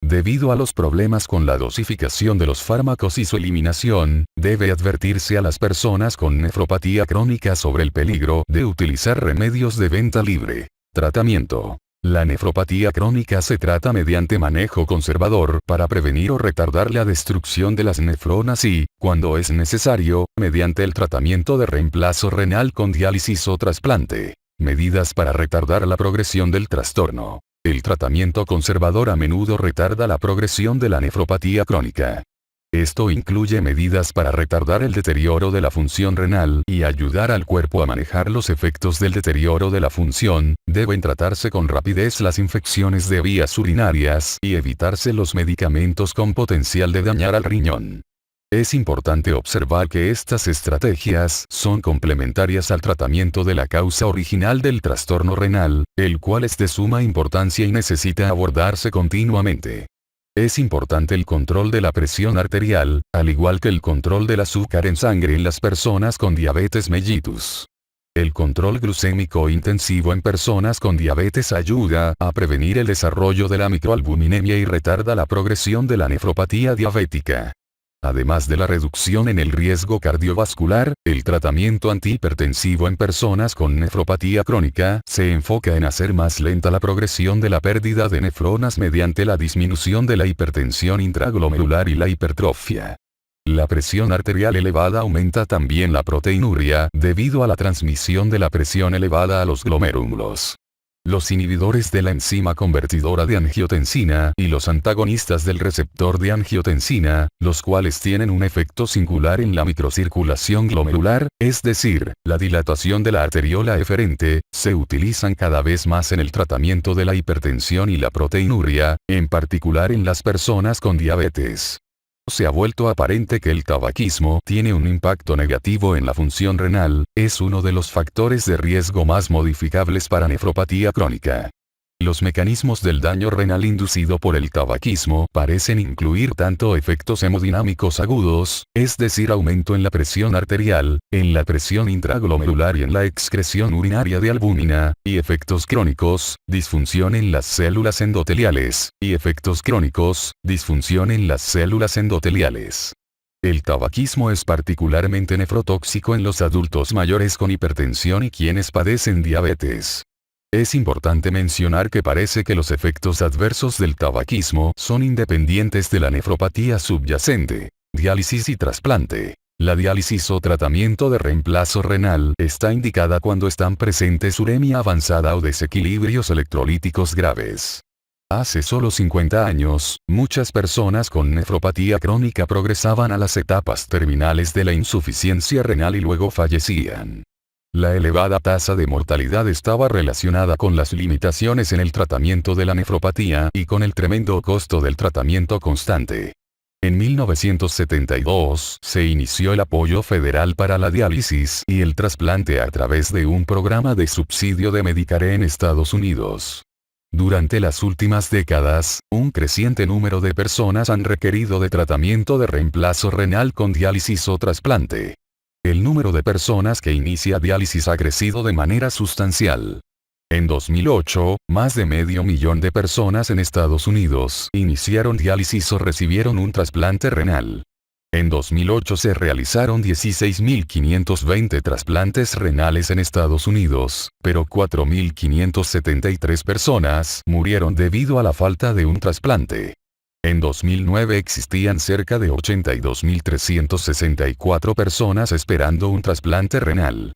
Debido a los problemas con la dosificación de los fármacos y su eliminación, debe advertirse a las personas con nefropatía crónica sobre el peligro de utilizar remedios de venta libre. Tratamiento. La nefropatía crónica se trata mediante manejo conservador para prevenir o retardar la destrucción de las nefronas y, cuando es necesario, mediante el tratamiento de reemplazo renal con diálisis o trasplante. Medidas para retardar la progresión del trastorno. El tratamiento conservador a menudo retarda la progresión de la nefropatía crónica. Esto incluye medidas para retardar el deterioro de la función renal y ayudar al cuerpo a manejar los efectos del deterioro de la función. Deben tratarse con rapidez las infecciones de vías urinarias y evitarse los medicamentos con potencial de dañar al riñón. Es importante observar que estas estrategias son complementarias al tratamiento de la causa original del trastorno renal, el cual es de suma importancia y necesita abordarse continuamente. Es importante el control de la presión arterial, al igual que el control del azúcar en sangre en las personas con diabetes mellitus. El control glucémico intensivo en personas con diabetes ayuda a prevenir el desarrollo de la microalbuminemia y retarda la progresión de la nefropatía diabética. Además de la reducción en el riesgo cardiovascular, el tratamiento antihipertensivo en personas con nefropatía crónica se enfoca en hacer más lenta la progresión de la pérdida de nefronas mediante la disminución de la hipertensión intraglomerular y la hipertrofia. La presión arterial elevada aumenta también la proteinuria debido a la transmisión de la presión elevada a los glomérulos. Los inhibidores de la enzima convertidora de angiotensina y los antagonistas del receptor de angiotensina, los cuales tienen un efecto singular en la microcirculación glomerular, es decir, la dilatación de la arteriola eferente, se utilizan cada vez más en el tratamiento de la hipertensión y la proteinuria, en particular en las personas con diabetes. Se ha vuelto aparente que el tabaquismo tiene un impacto negativo en la función renal, es uno de los factores de riesgo más modificables para nefropatía crónica. Los mecanismos del daño renal inducido por el tabaquismo parecen incluir tanto efectos hemodinámicos agudos, es decir, aumento en la presión arterial, en la presión intraglomerular y en la excreción urinaria de albúmina, y efectos crónicos, disfunción en las células endoteliales, y efectos crónicos, disfunción en las células endoteliales. El tabaquismo es particularmente nefrotóxico en los adultos mayores con hipertensión y quienes padecen diabetes. Es importante mencionar que parece que los efectos adversos del tabaquismo son independientes de la nefropatía subyacente. Diálisis y trasplante. La diálisis o tratamiento de reemplazo renal está indicada cuando están presentes uremia avanzada o desequilibrios electrolíticos graves. Hace solo 50 años, muchas personas con nefropatía crónica progresaban a las etapas terminales de la insuficiencia renal y luego fallecían. La elevada tasa de mortalidad estaba relacionada con las limitaciones en el tratamiento de la nefropatía y con el tremendo costo del tratamiento constante. En 1972 se inició el apoyo federal para la diálisis y el trasplante a través de un programa de subsidio de Medicare en Estados Unidos. Durante las últimas décadas, un creciente número de personas han requerido de tratamiento de reemplazo renal con diálisis o trasplante. El número de personas que inicia diálisis ha crecido de manera sustancial. En 2008, más de 500,000 de personas en Estados Unidos iniciaron diálisis o recibieron un trasplante renal. En 2008 se realizaron 16.520 trasplantes renales en Estados Unidos, pero 4.573 personas murieron debido a la falta de un trasplante. En 2009 existían cerca de 82.364 personas esperando un trasplante renal.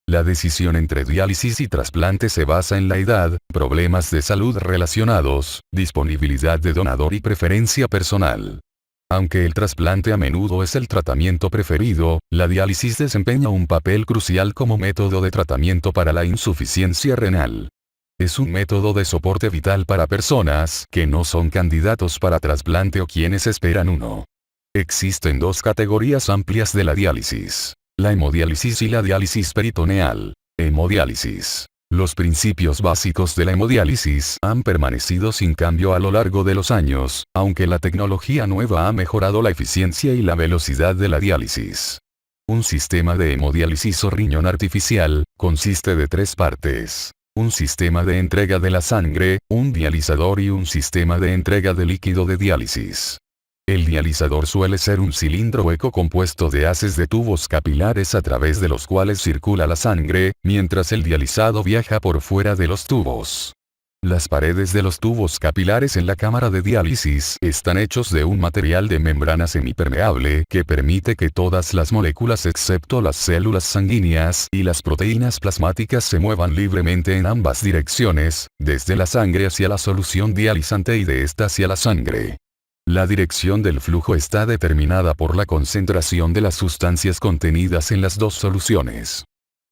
La decisión entre diálisis y trasplante se basa en la edad, problemas de salud relacionados, disponibilidad de donador y preferencia personal. Aunque el trasplante a menudo es el tratamiento preferido, la diálisis desempeña un papel crucial como método de tratamiento para la insuficiencia renal. Es un método de soporte vital para personas que no son candidatos para trasplante o quienes esperan uno. Existen dos categorías amplias de la diálisis: la hemodiálisis y la diálisis peritoneal. Hemodiálisis. Los principios básicos de la hemodiálisis han permanecido sin cambio a lo largo de los años, aunque la tecnología nueva ha mejorado la eficiencia y la velocidad de la diálisis. Un sistema de hemodiálisis o riñón artificial, consiste de tres partes. Un sistema de entrega de la sangre, un dializador y un sistema de entrega de líquido de diálisis. El dializador suele ser un cilindro hueco compuesto de haces de tubos capilares a través de los cuales circula la sangre, mientras el dializado viaja por fuera de los tubos. Las paredes de los tubos capilares en la cámara de diálisis están hechos de un material de membrana semipermeable que permite que todas las moléculas excepto las células sanguíneas y las proteínas plasmáticas se muevan libremente en ambas direcciones, desde la sangre hacia la solución dializante y de esta hacia la sangre. La dirección del flujo está determinada por la concentración de las sustancias contenidas en las dos soluciones.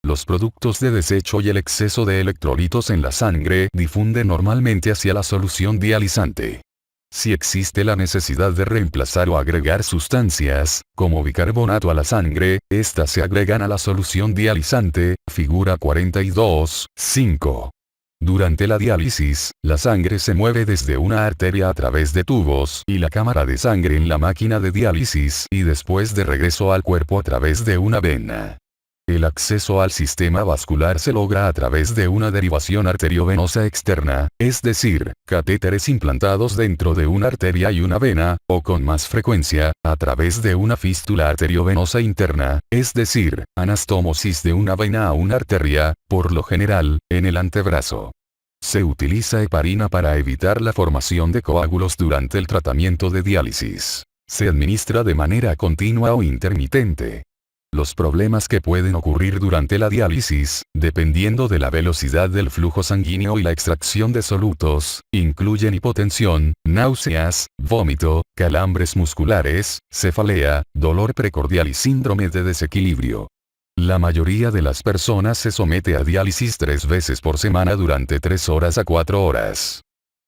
Los productos de desecho y el exceso de electrolitos en la sangre difunden normalmente hacia la solución dializante. Si existe la necesidad de reemplazar o agregar sustancias, como bicarbonato a la sangre, estas se agregan a la solución dializante, figura 42.5. Durante la diálisis, la sangre se mueve desde una arteria a través de tubos y la cámara de sangre en la máquina de diálisis y después de regreso al cuerpo a través de una vena. El acceso al sistema vascular se logra a través de una derivación arteriovenosa externa, es decir, catéteres implantados dentro de una arteria y una vena, o con más frecuencia, a través de una fístula arteriovenosa interna, es decir, anastomosis de una vena a una arteria, por lo general, en el antebrazo. Se utiliza heparina para evitar la formación de coágulos durante el tratamiento de diálisis. Se administra de manera continua o intermitente. Los problemas que pueden ocurrir durante la diálisis, dependiendo de la velocidad del flujo sanguíneo y la extracción de solutos, incluyen hipotensión, náuseas, vómito, calambres musculares, cefalea, dolor precordial y síndrome de desequilibrio. La mayoría de las personas se somete a diálisis 3 veces por semana durante 3 horas a 4 horas.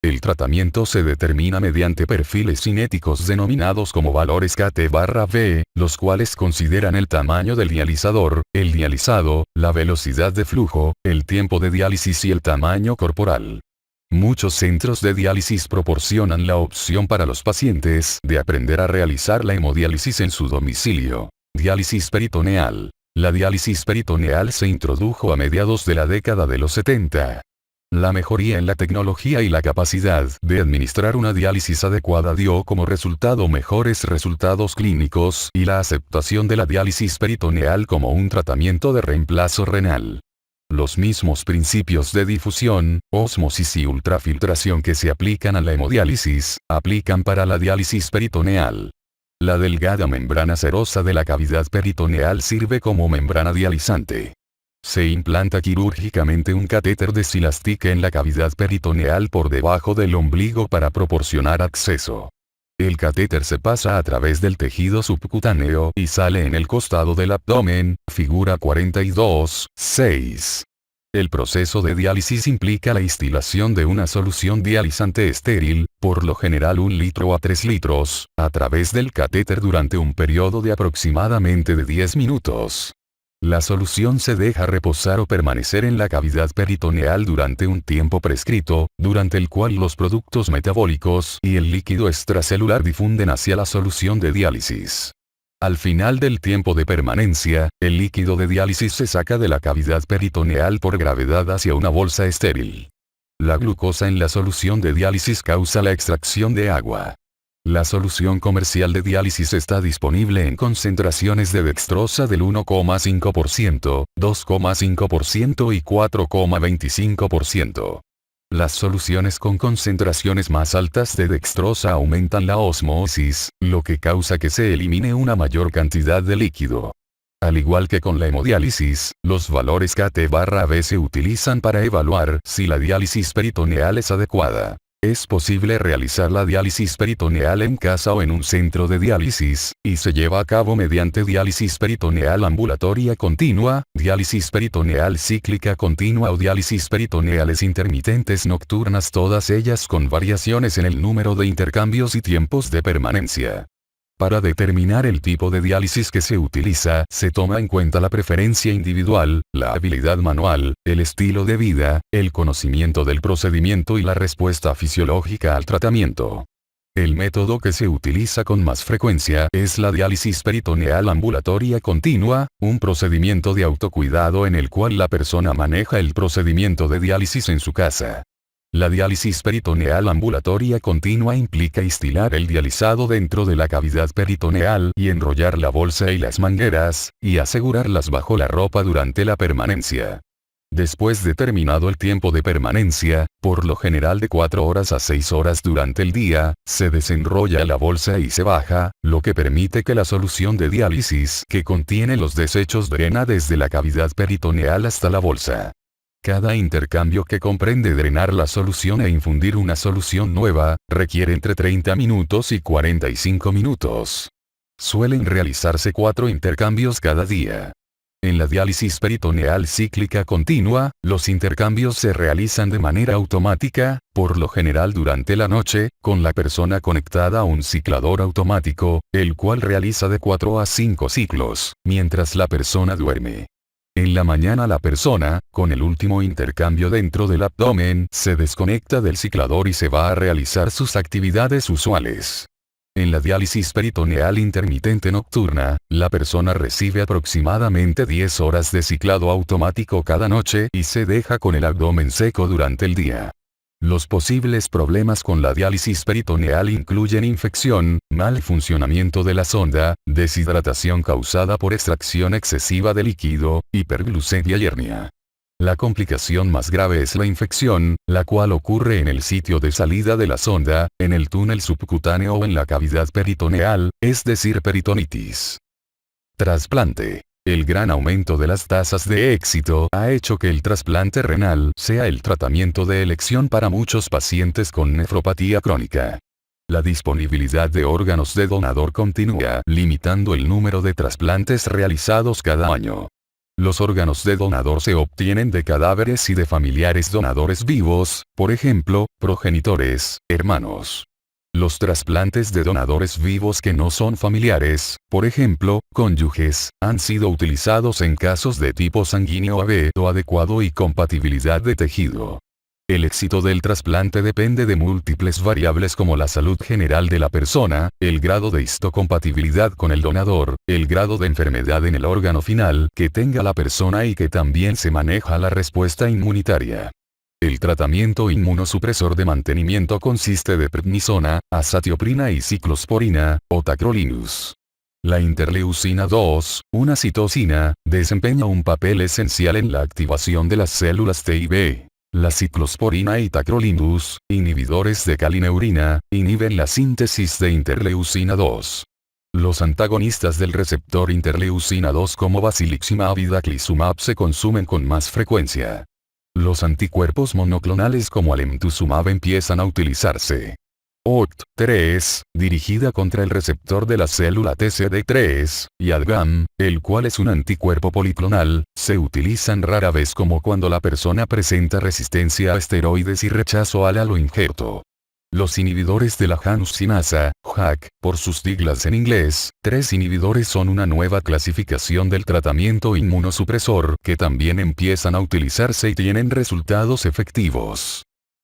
El tratamiento se determina mediante perfiles cinéticos denominados como valores KT/V, los cuales consideran el tamaño del dializador, el dializado, la velocidad de flujo, el tiempo de diálisis y el tamaño corporal. Muchos centros de diálisis proporcionan la opción para los pacientes de aprender a realizar la hemodiálisis en su domicilio. Diálisis peritoneal. La diálisis peritoneal se introdujo a mediados de la década de los 70. La mejoría en la tecnología y la capacidad de administrar una diálisis adecuada dio como resultado mejores resultados clínicos y la aceptación de la diálisis peritoneal como un tratamiento de reemplazo renal. Los mismos principios de difusión, ósmosis y ultrafiltración que se aplican a la hemodiálisis, aplican para la diálisis peritoneal. La delgada membrana serosa de la cavidad peritoneal sirve como membrana dializante. Se implanta quirúrgicamente un catéter de Silastic en la cavidad peritoneal por debajo del ombligo para proporcionar acceso. El catéter se pasa a través del tejido subcutáneo y sale en el costado del abdomen, figura 42.6. El proceso de diálisis implica la instilación de una solución dializante estéril, por lo general 1 litro a 3 litros, a través del catéter durante un periodo de aproximadamente de 10 minutos. La solución se deja reposar o permanecer en la cavidad peritoneal durante un tiempo prescrito, durante el cual los productos metabólicos y el líquido extracelular difunden hacia la solución de diálisis. Al final del tiempo de permanencia, el líquido de diálisis se saca de la cavidad peritoneal por gravedad hacia una bolsa estéril. La glucosa en la solución de diálisis causa la extracción de agua. La solución comercial de diálisis está disponible en concentraciones de dextrosa del 1,5%, 2,5% y 4,25%. Las soluciones con concentraciones más altas de dextrosa aumentan la osmosis, lo que causa que se elimine una mayor cantidad de líquido. Al igual que con la hemodiálisis, los valores KT/V se utilizan para evaluar si la diálisis peritoneal es adecuada. Es posible realizar la diálisis peritoneal en casa o en un centro de diálisis, y se lleva a cabo mediante diálisis peritoneal ambulatoria continua, diálisis peritoneal cíclica continua o diálisis peritoneales intermitentes nocturnas, todas ellas con variaciones en el número de intercambios y tiempos de permanencia. Para determinar el tipo de diálisis que se utiliza, se toma en cuenta la preferencia individual, la habilidad manual, el estilo de vida, el conocimiento del procedimiento y la respuesta fisiológica al tratamiento. El método que se utiliza con más frecuencia es la diálisis peritoneal ambulatoria continua, un procedimiento de autocuidado en el cual la persona maneja el procedimiento de diálisis en su casa. La diálisis peritoneal ambulatoria continua implica instilar el dializado dentro de la cavidad peritoneal y enrollar la bolsa y las mangueras, y asegurarlas bajo la ropa durante la permanencia. Después de terminado el tiempo de permanencia, por lo general de 4 horas a 6 horas durante el día, se desenrolla la bolsa y se baja, lo que permite que la solución de diálisis que contiene los desechos drena desde la cavidad peritoneal hasta la bolsa. Cada intercambio que comprende drenar la solución e infundir una solución nueva, requiere entre 30 minutos y 45 minutos. Suelen realizarse 4 intercambios cada día. En la diálisis peritoneal cíclica continua, los intercambios se realizan de manera automática, por lo general durante la noche, con la persona conectada a un ciclador automático, el cual realiza de 4 a 5 ciclos, mientras la persona duerme. En la mañana la persona, con el último intercambio dentro del abdomen, se desconecta del ciclador y se va a realizar sus actividades usuales. En la diálisis peritoneal intermitente nocturna, la persona recibe aproximadamente 10 horas de ciclado automático cada noche y se deja con el abdomen seco durante el día. Los posibles problemas con la diálisis peritoneal incluyen infección, mal funcionamiento de la sonda, deshidratación causada por extracción excesiva de líquido, hiperglucemia y hernia. La complicación más grave es la infección, la cual ocurre en el sitio de salida de la sonda, en el túnel subcutáneo o en la cavidad peritoneal, es decir peritonitis. Trasplante. El gran aumento de las tasas de éxito ha hecho que el trasplante renal sea el tratamiento de elección para muchos pacientes con nefropatía crónica. La disponibilidad de órganos de donador continúa limitando el número de trasplantes realizados cada año. Los órganos de donador se obtienen de cadáveres y de familiares donadores vivos, por ejemplo, progenitores, hermanos. Los trasplantes de donadores vivos que no son familiares, por ejemplo, cónyuges, han sido utilizados en casos de tipo sanguíneo AB o adecuado y compatibilidad de tejido. El éxito del trasplante depende de múltiples variables como la salud general de la persona, el grado de histocompatibilidad con el donador, el grado de enfermedad en el órgano final que tenga la persona y que también se maneja la respuesta inmunitaria. El tratamiento inmunosupresor de mantenimiento consiste de prednisona, azatioprina y ciclosporina, o tacrolimus. La interleucina 2, una citosina, desempeña un papel esencial en la activación de las células T y B. La ciclosporina y tacrolimus, inhibidores de calineurina, inhiben la síntesis de interleucina 2. Los antagonistas del receptor interleucina 2 como basiliximab y daclizumab se consumen con más frecuencia. Los anticuerpos monoclonales como alemtuzumab empiezan a utilizarse. OCT3, dirigida contra el receptor de la célula TCD3, y ADGAM, el cual es un anticuerpo policlonal, se utilizan rara vez como cuando la persona presenta resistencia a esteroides y rechazo al aloinjerto. Los inhibidores de la Janus sinasa, JAK, por sus siglas en inglés, 3 inhibidores son una nueva clasificación del tratamiento inmunosupresor que también empiezan a utilizarse y tienen resultados efectivos.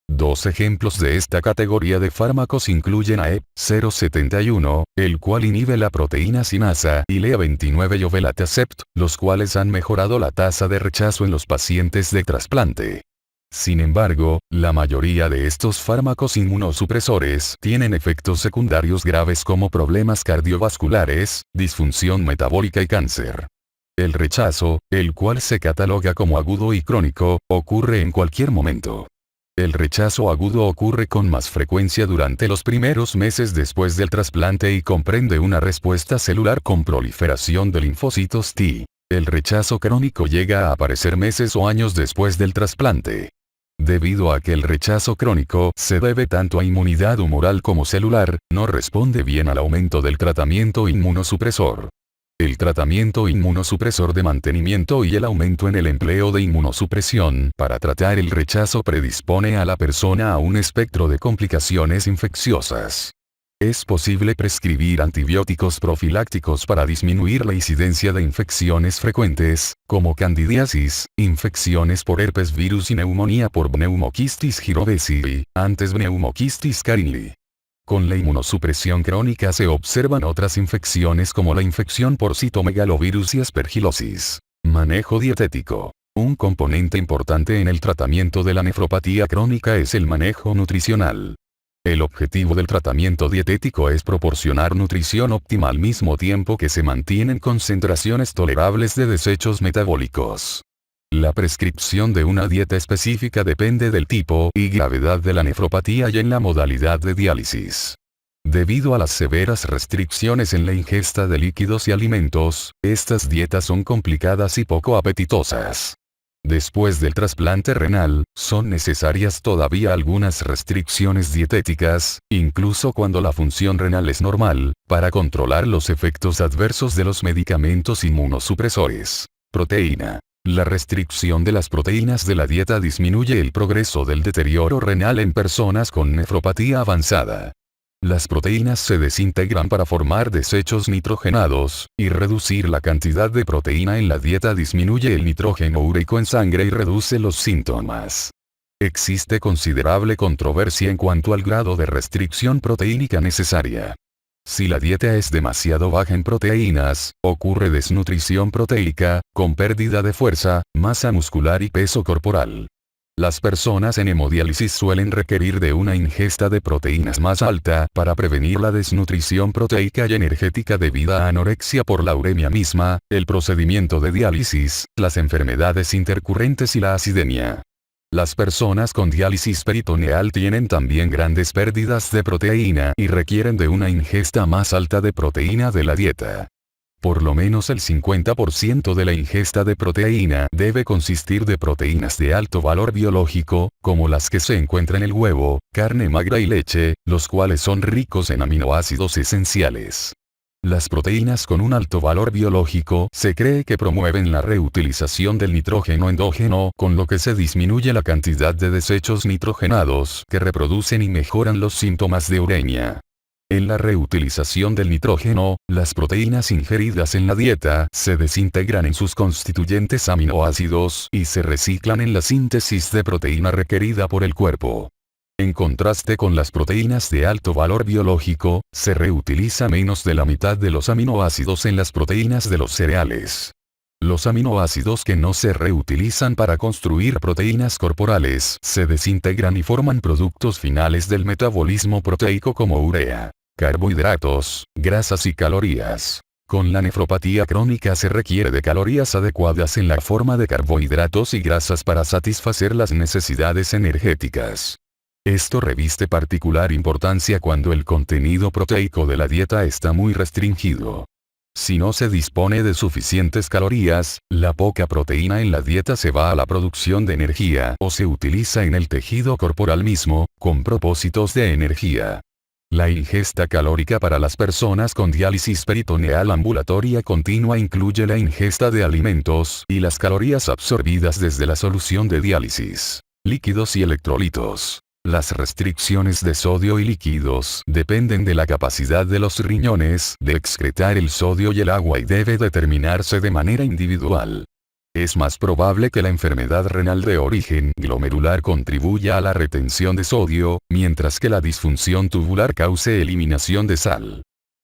2 ejemplos de esta categoría de fármacos incluyen a EP071, el cual inhibe la proteína sinasa, y LEA29 y Ovelatacept, los cuales han mejorado la tasa de rechazo en los pacientes de trasplante. Sin embargo, la mayoría de estos fármacos inmunosupresores tienen efectos secundarios graves como problemas cardiovasculares, disfunción metabólica y cáncer. El rechazo, el cual se cataloga como agudo y crónico, ocurre en cualquier momento. El rechazo agudo ocurre con más frecuencia durante los primeros meses después del trasplante y comprende una respuesta celular con proliferación de linfocitos T. El rechazo crónico llega a aparecer meses o años después del trasplante. Debido a que el rechazo crónico se debe tanto a inmunidad humoral como celular, no responde bien al aumento del tratamiento inmunosupresor. El tratamiento inmunosupresor de mantenimiento y el aumento en el empleo de inmunosupresión para tratar el rechazo predispone a la persona a un espectro de complicaciones infecciosas. Es posible prescribir antibióticos profilácticos para disminuir la incidencia de infecciones frecuentes, como candidiasis, infecciones por herpes virus y neumonía por Pneumoquistis jirovecii, antes Pneumoquistis carinii. Con la inmunosupresión crónica se observan otras infecciones como la infección por citomegalovirus y aspergilosis. Manejo dietético. Un componente importante en el tratamiento de la nefropatía crónica es el manejo nutricional. El objetivo del tratamiento dietético es proporcionar nutrición óptima al mismo tiempo que se mantienen concentraciones tolerables de desechos metabólicos. La prescripción de una dieta específica depende del tipo y gravedad de la nefropatía y en la modalidad de diálisis. Debido a las severas restricciones en la ingesta de líquidos y alimentos, estas dietas son complicadas y poco apetitosas. Después del trasplante renal, son necesarias todavía algunas restricciones dietéticas, incluso cuando la función renal es normal, para controlar los efectos adversos de los medicamentos inmunosupresores. Proteína. La restricción de las proteínas de la dieta disminuye el progreso del deterioro renal en personas con nefropatía avanzada. Las proteínas se desintegran para formar desechos nitrogenados, y reducir la cantidad de proteína en la dieta disminuye el nitrógeno úrico en sangre y reduce los síntomas. Existe considerable controversia en cuanto al grado de restricción proteínica necesaria. Si la dieta es demasiado baja en proteínas, ocurre desnutrición proteica, con pérdida de fuerza, masa muscular y peso corporal. Las personas en hemodiálisis suelen requerir de una ingesta de proteínas más alta para prevenir la desnutrición proteica y energética debida a anorexia por la uremia misma, el procedimiento de diálisis, las enfermedades intercurrentes y la acidemia. Las personas con diálisis peritoneal tienen también grandes pérdidas de proteína y requieren de una ingesta más alta de proteína de la dieta. Por lo menos el 50% de la ingesta de proteína debe consistir de proteínas de alto valor biológico, como las que se encuentran en el huevo, carne magra y leche, los cuales son ricos en aminoácidos esenciales. Las proteínas con un alto valor biológico se cree que promueven la reutilización del nitrógeno endógeno, con lo que se disminuye la cantidad de desechos nitrogenados que reproducen y mejoran los síntomas de uremia. En la reutilización del nitrógeno, las proteínas ingeridas en la dieta se desintegran en sus constituyentes aminoácidos y se reciclan en la síntesis de proteína requerida por el cuerpo. En contraste con las proteínas de alto valor biológico, se reutiliza menos de la mitad de los aminoácidos en las proteínas de los cereales. Los aminoácidos que no se reutilizan para construir proteínas corporales se desintegran y forman productos finales del metabolismo proteico como urea, carbohidratos, grasas y calorías. Con la nefropatía crónica se requiere de calorías adecuadas en la forma de carbohidratos y grasas para satisfacer las necesidades energéticas. Esto reviste particular importancia cuando el contenido proteico de la dieta está muy restringido. Si no se dispone de suficientes calorías, la poca proteína en la dieta se va a la producción de energía o se utiliza en el tejido corporal mismo, con propósitos de energía. La ingesta calórica para las personas con diálisis peritoneal ambulatoria continua incluye la ingesta de alimentos y las calorías absorbidas desde la solución de diálisis, líquidos y electrolitos. Las restricciones de sodio y líquidos dependen de la capacidad de los riñones de excretar el sodio y el agua y debe determinarse de manera individual. Es más probable que la enfermedad renal de origen glomerular contribuya a la retención de sodio, mientras que la disfunción tubular cause eliminación de sal.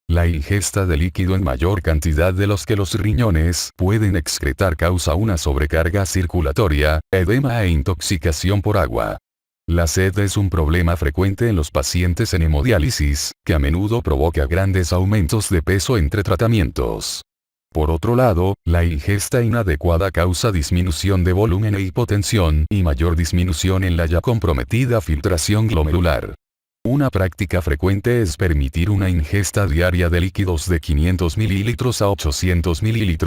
La ingesta de líquido en mayor cantidad de los que los riñones pueden excretar causa una sobrecarga circulatoria, edema e intoxicación por agua. La sed es un problema frecuente en los pacientes en hemodiálisis, que a menudo provoca grandes aumentos de peso entre tratamientos. Por otro lado, la ingesta inadecuada causa disminución de volumen e hipotensión y mayor disminución en la ya comprometida filtración glomerular. Una práctica frecuente es permitir una ingesta diaria de líquidos de 500 ml a 800 ml,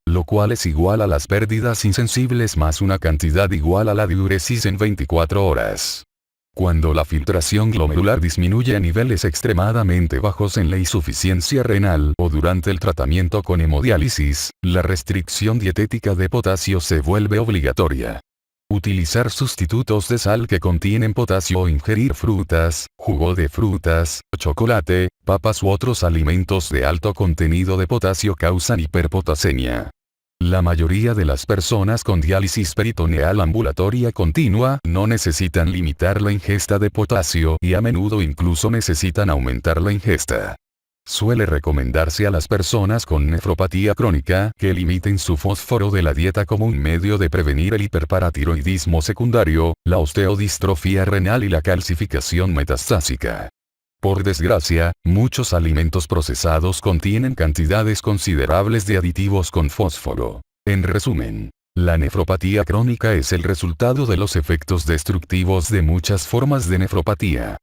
lo cual es igual a las pérdidas insensibles más una cantidad igual a la diuresis en 24 horas. Cuando la filtración glomerular disminuye a niveles extremadamente bajos en la insuficiencia renal o durante el tratamiento con hemodiálisis, la restricción dietética de potasio se vuelve obligatoria. Utilizar sustitutos de sal que contienen potasio o ingerir frutas, jugo de frutas, chocolate, papas u otros alimentos de alto contenido de potasio causan hiperpotasemia. La mayoría de las personas con diálisis peritoneal ambulatoria continua no necesitan limitar la ingesta de potasio y a menudo incluso necesitan aumentar la ingesta. Suele recomendarse a las personas con nefropatía crónica que limiten su fósforo de la dieta como un medio de prevenir el hiperparatiroidismo secundario, la osteodistrofia renal y la calcificación metastásica. Por desgracia, muchos alimentos procesados contienen cantidades considerables de aditivos con fósforo. En resumen, la nefropatía crónica es el resultado de los efectos destructivos de muchas formas de nefropatía.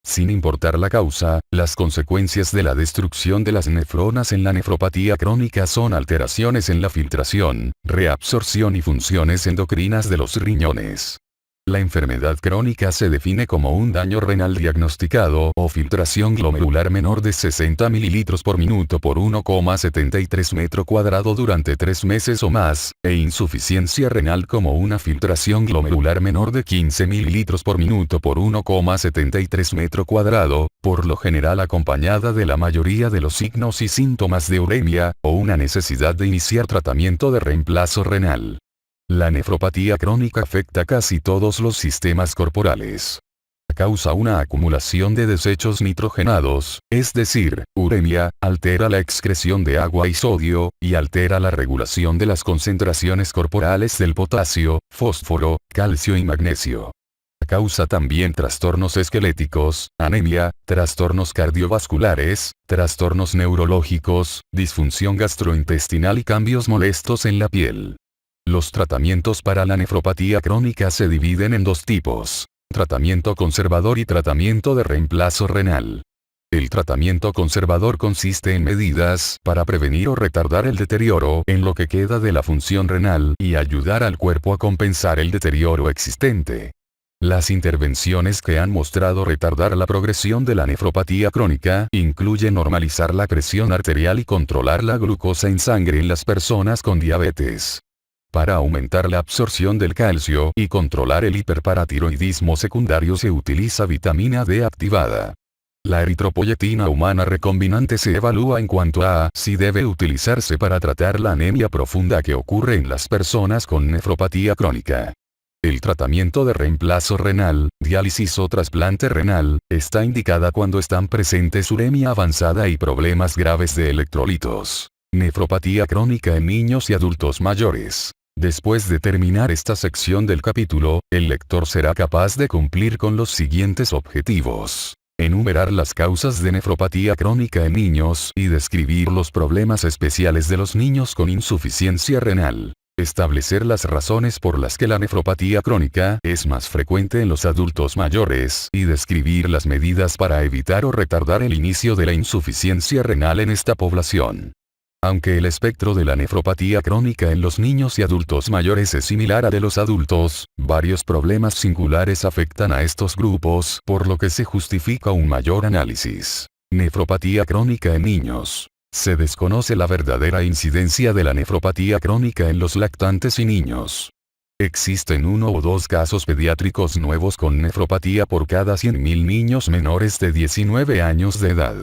Sin importar la causa, las consecuencias de la destrucción de las nefronas en la nefropatía crónica son alteraciones en la filtración, reabsorción y funciones endocrinas de los riñones. La enfermedad crónica se define como un daño renal diagnosticado o filtración glomerular menor de 60 ml por minuto por 1,73 metro cuadrado durante 3 meses o más, e insuficiencia renal como una filtración glomerular menor de 15 ml por minuto por 1,73 metro cuadrado, por lo general acompañada de la mayoría de los signos y síntomas de uremia, o una necesidad de iniciar tratamiento de reemplazo renal. La nefropatía crónica afecta casi todos los sistemas corporales. Causa una acumulación de desechos nitrogenados, es decir, uremia, altera la excreción de agua y sodio, y altera la regulación de las concentraciones corporales del potasio, fósforo, calcio y magnesio. Causa también trastornos esqueléticos, anemia, trastornos cardiovasculares, trastornos neurológicos, disfunción gastrointestinal y cambios molestos en la piel. Los tratamientos para la nefropatía crónica se dividen en dos tipos: tratamiento conservador y tratamiento de reemplazo renal. El tratamiento conservador consiste en medidas para prevenir o retardar el deterioro en lo que queda de la función renal y ayudar al cuerpo a compensar el deterioro existente. Las intervenciones que han mostrado retardar la progresión de la nefropatía crónica incluyen normalizar la presión arterial y controlar la glucosa en sangre en las personas con diabetes. Para aumentar la absorción del calcio y controlar el hiperparatiroidismo secundario se utiliza vitamina D activada. La eritropoyetina humana recombinante se evalúa en cuanto a si debe utilizarse para tratar la anemia profunda que ocurre en las personas con nefropatía crónica. El tratamiento de reemplazo renal, diálisis o trasplante renal, está indicada cuando están presentes uremia avanzada y problemas graves de electrolitos. Nefropatía crónica en niños y adultos mayores. Después de terminar esta sección del capítulo, el lector será capaz de cumplir con los siguientes objetivos: enumerar las causas de nefropatía crónica en niños y describir los problemas especiales de los niños con insuficiencia renal. Establecer las razones por las que la nefropatía crónica es más frecuente en los adultos mayores y describir las medidas para evitar o retardar el inicio de la insuficiencia renal en esta población. Aunque el espectro de la nefropatía crónica en los niños y adultos mayores es similar al de los adultos, varios problemas singulares afectan a estos grupos, por lo que se justifica un mayor análisis. Nefropatía crónica en niños. Se desconoce la verdadera incidencia de la nefropatía crónica en los lactantes y niños. Existen 1 o 2 casos pediátricos nuevos con nefropatía por cada 100.000 niños menores de 19 años de edad.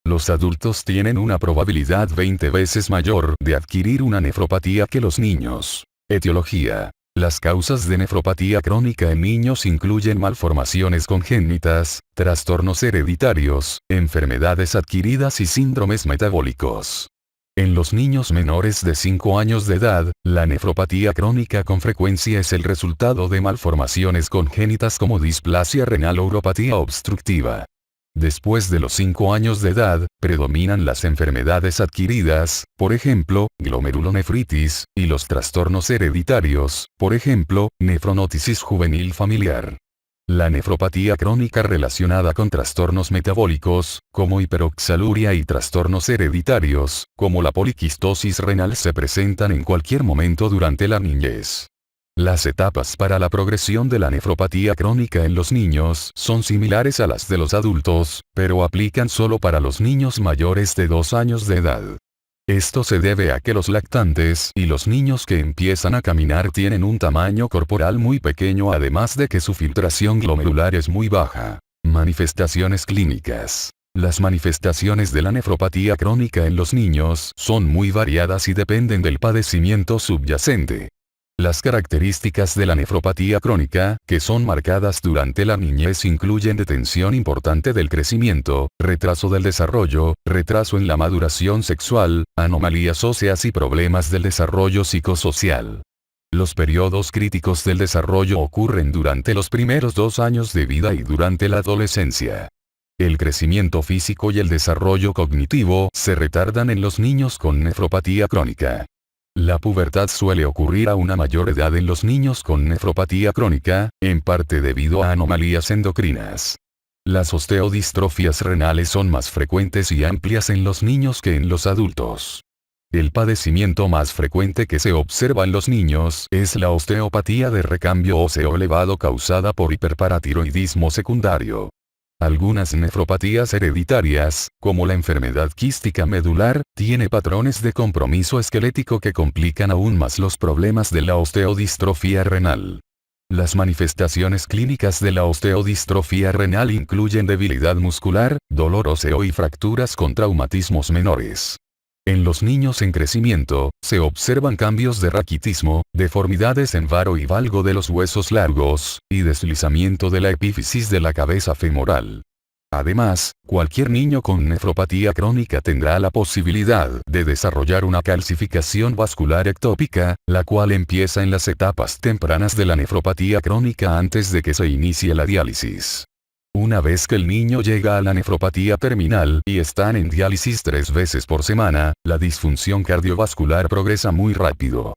Los adultos tienen una probabilidad 20 veces mayor de adquirir una nefropatía que los niños. Etiología. Las causas de nefropatía crónica en niños incluyen malformaciones congénitas, trastornos hereditarios, enfermedades adquiridas y síndromes metabólicos. En los niños menores de 5 años de edad, la nefropatía crónica con frecuencia es el resultado de malformaciones congénitas como displasia renal o uropatía obstructiva. Después de los 5 años de edad, predominan las enfermedades adquiridas, por ejemplo, glomerulonefritis, y los trastornos hereditarios, por ejemplo, nefronotisis juvenil familiar. La nefropatía crónica relacionada con trastornos metabólicos, como hiperoxaluria y trastornos hereditarios, como la poliquistosis renal se presentan en cualquier momento durante la niñez. Las etapas para la progresión de la nefropatía crónica en los niños son similares a las de los adultos, pero aplican solo para los niños mayores de 2 años de edad. Esto se debe a que los lactantes y los niños que empiezan a caminar tienen un tamaño corporal muy pequeño, además de que su filtración glomerular es muy baja. Manifestaciones clínicas. Las manifestaciones de la nefropatía crónica en los niños son muy variadas y dependen del padecimiento subyacente. Las características de la nefropatía crónica, que son marcadas durante la niñez, incluyen detención importante del crecimiento, retraso del desarrollo, retraso en la maduración sexual, anomalías óseas y problemas del desarrollo psicosocial. Los periodos críticos del desarrollo ocurren durante los primeros 2 años de vida y durante la adolescencia. El crecimiento físico y el desarrollo cognitivo se retardan en los niños con nefropatía crónica. La pubertad suele ocurrir a una mayor edad en los niños con nefropatía crónica, en parte debido a anomalías endocrinas. Las osteodistrofias renales son más frecuentes y amplias en los niños que en los adultos. El padecimiento más frecuente que se observa en los niños es la osteopatía de recambio óseo elevado causada por hiperparatiroidismo secundario. Algunas nefropatías hereditarias, como la enfermedad quística medular, tiene patrones de compromiso esquelético que complican aún más los problemas de la osteodistrofia renal. Las manifestaciones clínicas de la osteodistrofia renal incluyen debilidad muscular, dolor óseo y fracturas con traumatismos menores. En los niños en crecimiento, se observan cambios de raquitismo, deformidades en varo y valgo de los huesos largos, y deslizamiento de la epífisis de la cabeza femoral. Además, cualquier niño con nefropatía crónica tendrá la posibilidad de desarrollar una calcificación vascular ectópica, la cual empieza en las etapas tempranas de la nefropatía crónica antes de que se inicie la diálisis. Una vez que el niño llega a la nefropatía terminal y están en diálisis 3 veces por semana, la disfunción cardiovascular progresa muy rápido.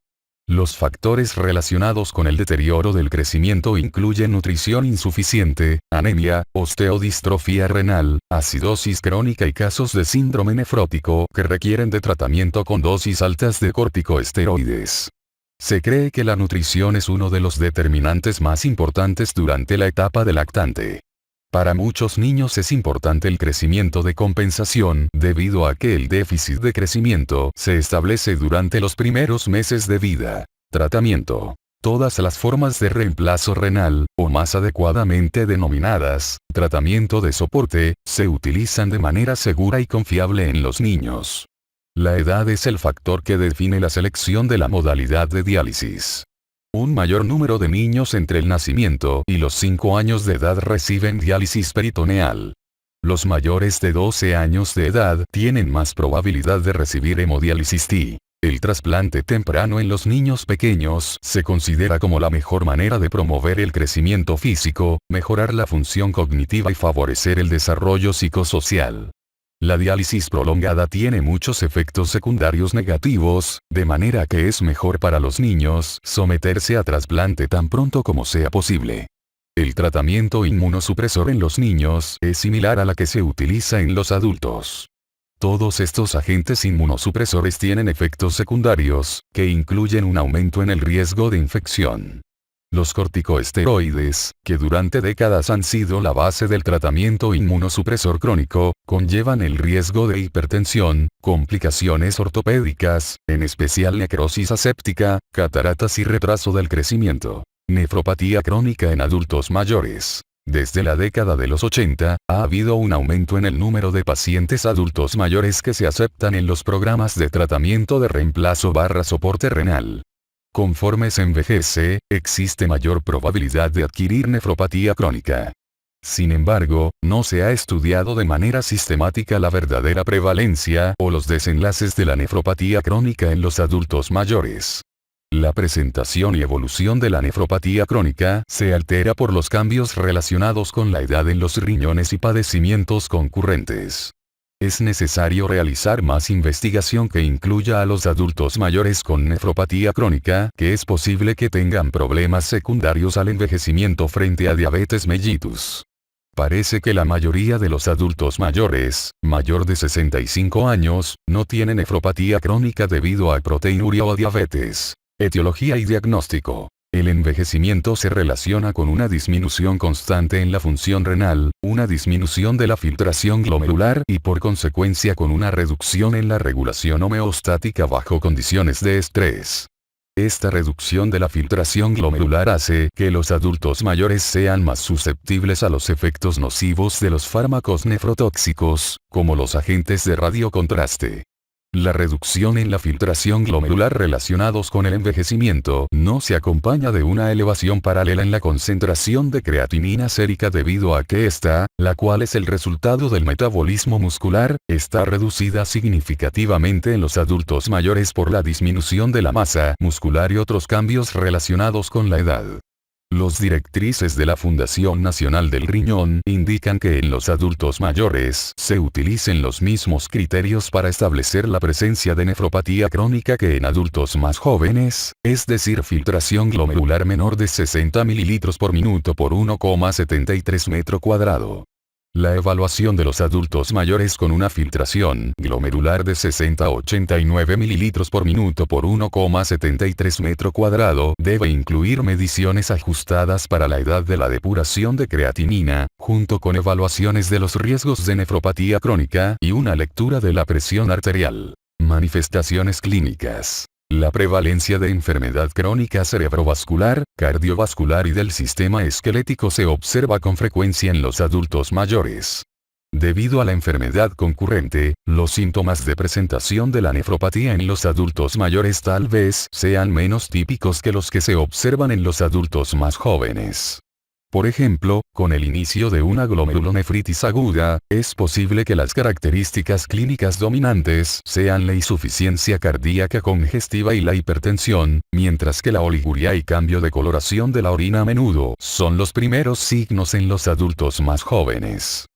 Los factores relacionados con el deterioro del crecimiento incluyen nutrición insuficiente, anemia, osteodistrofia renal, acidosis crónica y casos de síndrome nefrótico que requieren de tratamiento con dosis altas de corticosteroides. Se cree que la nutrición es uno de los determinantes más importantes durante la etapa del lactante. Para muchos niños es importante el crecimiento de compensación debido a que el déficit de crecimiento se establece durante los primeros meses de vida. Tratamiento. Todas las formas de reemplazo renal, o más adecuadamente denominadas, tratamiento de soporte, se utilizan de manera segura y confiable en los niños. La edad es el factor que define la selección de la modalidad de diálisis. Un mayor número de niños entre el nacimiento y los 5 años de edad reciben diálisis peritoneal. Los mayores de 12 años de edad tienen más probabilidad de recibir hemodiálisis T. El trasplante temprano en los niños pequeños se considera como la mejor manera de promover el crecimiento físico, mejorar la función cognitiva y favorecer el desarrollo psicosocial. La diálisis prolongada tiene muchos efectos secundarios negativos, de manera que es mejor para los niños someterse a trasplante tan pronto como sea posible. El tratamiento inmunosupresor en los niños es similar a la que se utiliza en los adultos. Todos estos agentes inmunosupresores tienen efectos secundarios, que incluyen un aumento en el riesgo de infección. Los corticosteroides, que durante décadas han sido la base del tratamiento inmunosupresor crónico, conllevan el riesgo de hipertensión, complicaciones ortopédicas, en especial necrosis aséptica, cataratas y retraso del crecimiento. Nefropatía crónica en adultos mayores. Desde la década de los 80, ha habido un aumento en el número de pacientes adultos mayores que se aceptan en los programas de tratamiento de reemplazo/soporte renal. Conforme se envejece, existe mayor probabilidad de adquirir nefropatía crónica. Sin embargo, no se ha estudiado de manera sistemática la verdadera prevalencia o los desenlaces de la nefropatía crónica en los adultos mayores. La presentación y evolución de la nefropatía crónica se altera por los cambios relacionados con la edad en los riñones y padecimientos concurrentes. Es necesario realizar más investigación que incluya a los adultos mayores con nefropatía crónica, que es posible que tengan problemas secundarios al envejecimiento frente a diabetes mellitus. Parece que la mayoría de los adultos mayores, mayor de 65 años, no tienen nefropatía crónica debido a proteinuria o diabetes. Etiología y diagnóstico. El envejecimiento se relaciona con una disminución constante en la función renal, una disminución de la filtración glomerular y por consecuencia con una reducción en la regulación homeostática bajo condiciones de estrés. Esta reducción de la filtración glomerular hace que los adultos mayores sean más susceptibles a los efectos nocivos de los fármacos nefrotóxicos, como los agentes de radiocontraste. La reducción en la filtración glomerular relacionados con el envejecimiento no se acompaña de una elevación paralela en la concentración de creatinina sérica debido a que esta, la cual es el resultado del metabolismo muscular, está reducida significativamente en los adultos mayores por la disminución de la masa muscular y otros cambios relacionados con la edad. Los directrices de la Fundación Nacional del Riñón indican que en los adultos mayores se utilicen los mismos criterios para establecer la presencia de nefropatía crónica que en adultos más jóvenes, es decir, filtración glomerular menor de 60 ml por minuto por 1,73 metro cuadrado. La evaluación de los adultos mayores con una filtración glomerular de 60 a 89 ml por minuto por 1,73 metro cuadrado debe incluir mediciones ajustadas para la edad de la depuración de creatinina, junto con evaluaciones de los riesgos de nefropatía crónica y una lectura de la presión arterial. Manifestaciones clínicas. La prevalencia de enfermedad crónica cerebrovascular, cardiovascular y del sistema esquelético se observa con frecuencia en los adultos mayores. Debido a la enfermedad concurrente, los síntomas de presentación de la nefropatía en los adultos mayores tal vez sean menos típicos que los que se observan en los adultos más jóvenes. Por ejemplo, con el inicio de una glomerulonefritis aguda, es posible que las características clínicas dominantes sean la insuficiencia cardíaca congestiva y la hipertensión, mientras que la oliguria y cambio de coloración de la orina a menudo son los primeros signos en los adultos más jóvenes.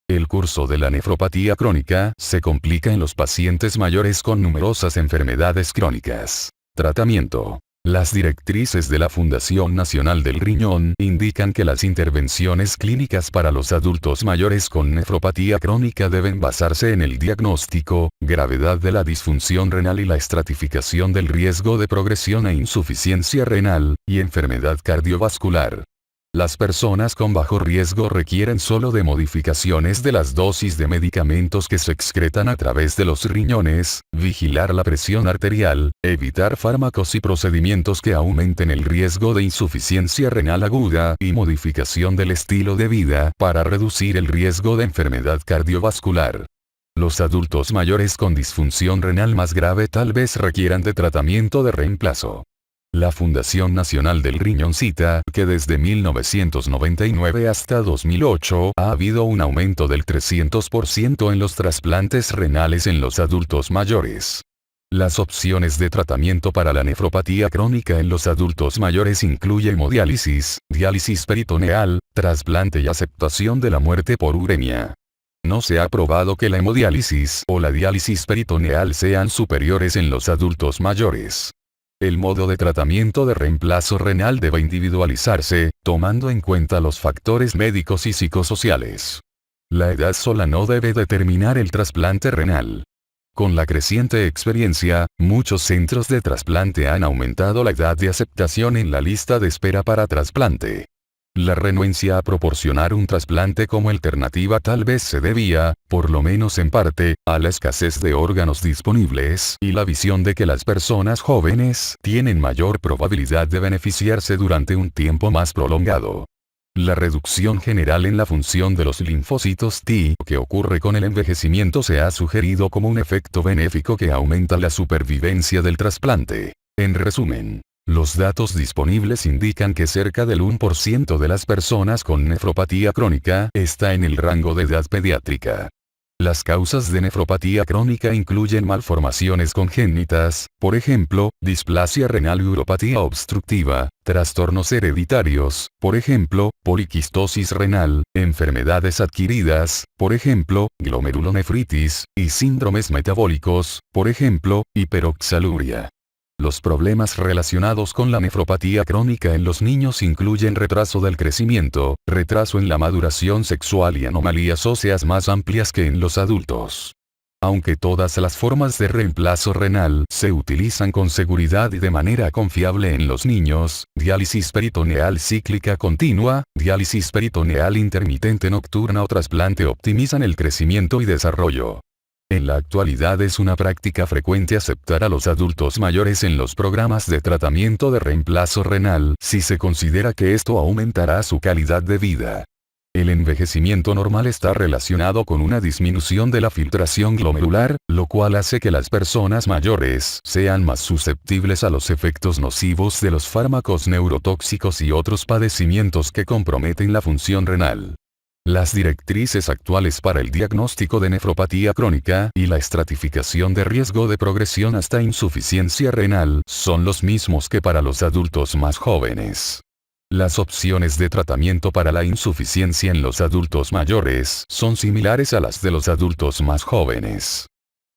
El curso de la nefropatía crónica se complica en los pacientes mayores con numerosas enfermedades crónicas. Tratamiento. Las directrices de la Fundación Nacional del Riñón indican que las intervenciones clínicas para los adultos mayores con nefropatía crónica deben basarse en el diagnóstico, gravedad de la disfunción renal y la estratificación del riesgo de progresión a insuficiencia renal y enfermedad cardiovascular. Las personas con bajo riesgo requieren solo de modificaciones de las dosis de medicamentos que se excretan a través de los riñones, vigilar la presión arterial, evitar fármacos y procedimientos que aumenten el riesgo de insuficiencia renal aguda y modificación del estilo de vida para reducir el riesgo de enfermedad cardiovascular. Los adultos mayores con disfunción renal más grave tal vez requieran de tratamiento de reemplazo. La Fundación Nacional del Riñón cita que desde 1999 hasta 2008 ha habido un aumento del 300% en los trasplantes renales en los adultos mayores. Las opciones de tratamiento para la nefropatía crónica en los adultos mayores incluye hemodiálisis, diálisis peritoneal, trasplante y aceptación de la muerte por uremia. No se ha probado que la hemodiálisis o la diálisis peritoneal sean superiores en los adultos mayores. El modo de tratamiento de reemplazo renal debe individualizarse, tomando en cuenta los factores médicos y psicosociales. La edad sola no debe determinar el trasplante renal. Con la creciente experiencia, muchos centros de trasplante han aumentado la edad de aceptación en la lista de espera para trasplante. La renuencia a proporcionar un trasplante como alternativa tal vez se debía, por lo menos en parte, a la escasez de órganos disponibles y la visión de que las personas jóvenes tienen mayor probabilidad de beneficiarse durante un tiempo más prolongado. La reducción general en la función de los linfocitos T que ocurre con el envejecimiento se ha sugerido como un efecto benéfico que aumenta la supervivencia del trasplante. En resumen, los datos disponibles indican que cerca del 1% de las personas con nefropatía crónica está en el rango de edad pediátrica. Las causas de nefropatía crónica incluyen malformaciones congénitas, por ejemplo, displasia renal y uropatía obstructiva, trastornos hereditarios, por ejemplo, poliquistosis renal, enfermedades adquiridas, por ejemplo, glomerulonefritis, y síndromes metabólicos, por ejemplo, hiperoxaluria. Los problemas relacionados con la nefropatía crónica en los niños incluyen retraso del crecimiento, retraso en la maduración sexual y anomalías óseas más amplias que en los adultos. Aunque todas las formas de reemplazo renal se utilizan con seguridad y de manera confiable en los niños, diálisis peritoneal cíclica continua, diálisis peritoneal intermitente nocturna o trasplante optimizan el crecimiento y desarrollo. En la actualidad es una práctica frecuente aceptar a los adultos mayores en los programas de tratamiento de reemplazo renal si se considera que esto aumentará su calidad de vida. El envejecimiento normal está relacionado con una disminución de la filtración glomerular, lo cual hace que las personas mayores sean más susceptibles a los efectos nocivos de los fármacos neurotóxicos y otros padecimientos que comprometen la función renal. Las directrices actuales para el diagnóstico de nefropatía crónica y la estratificación de riesgo de progresión hasta insuficiencia renal son los mismos que para los adultos más jóvenes. Las opciones de tratamiento para la insuficiencia en los adultos mayores son similares a las de los adultos más jóvenes.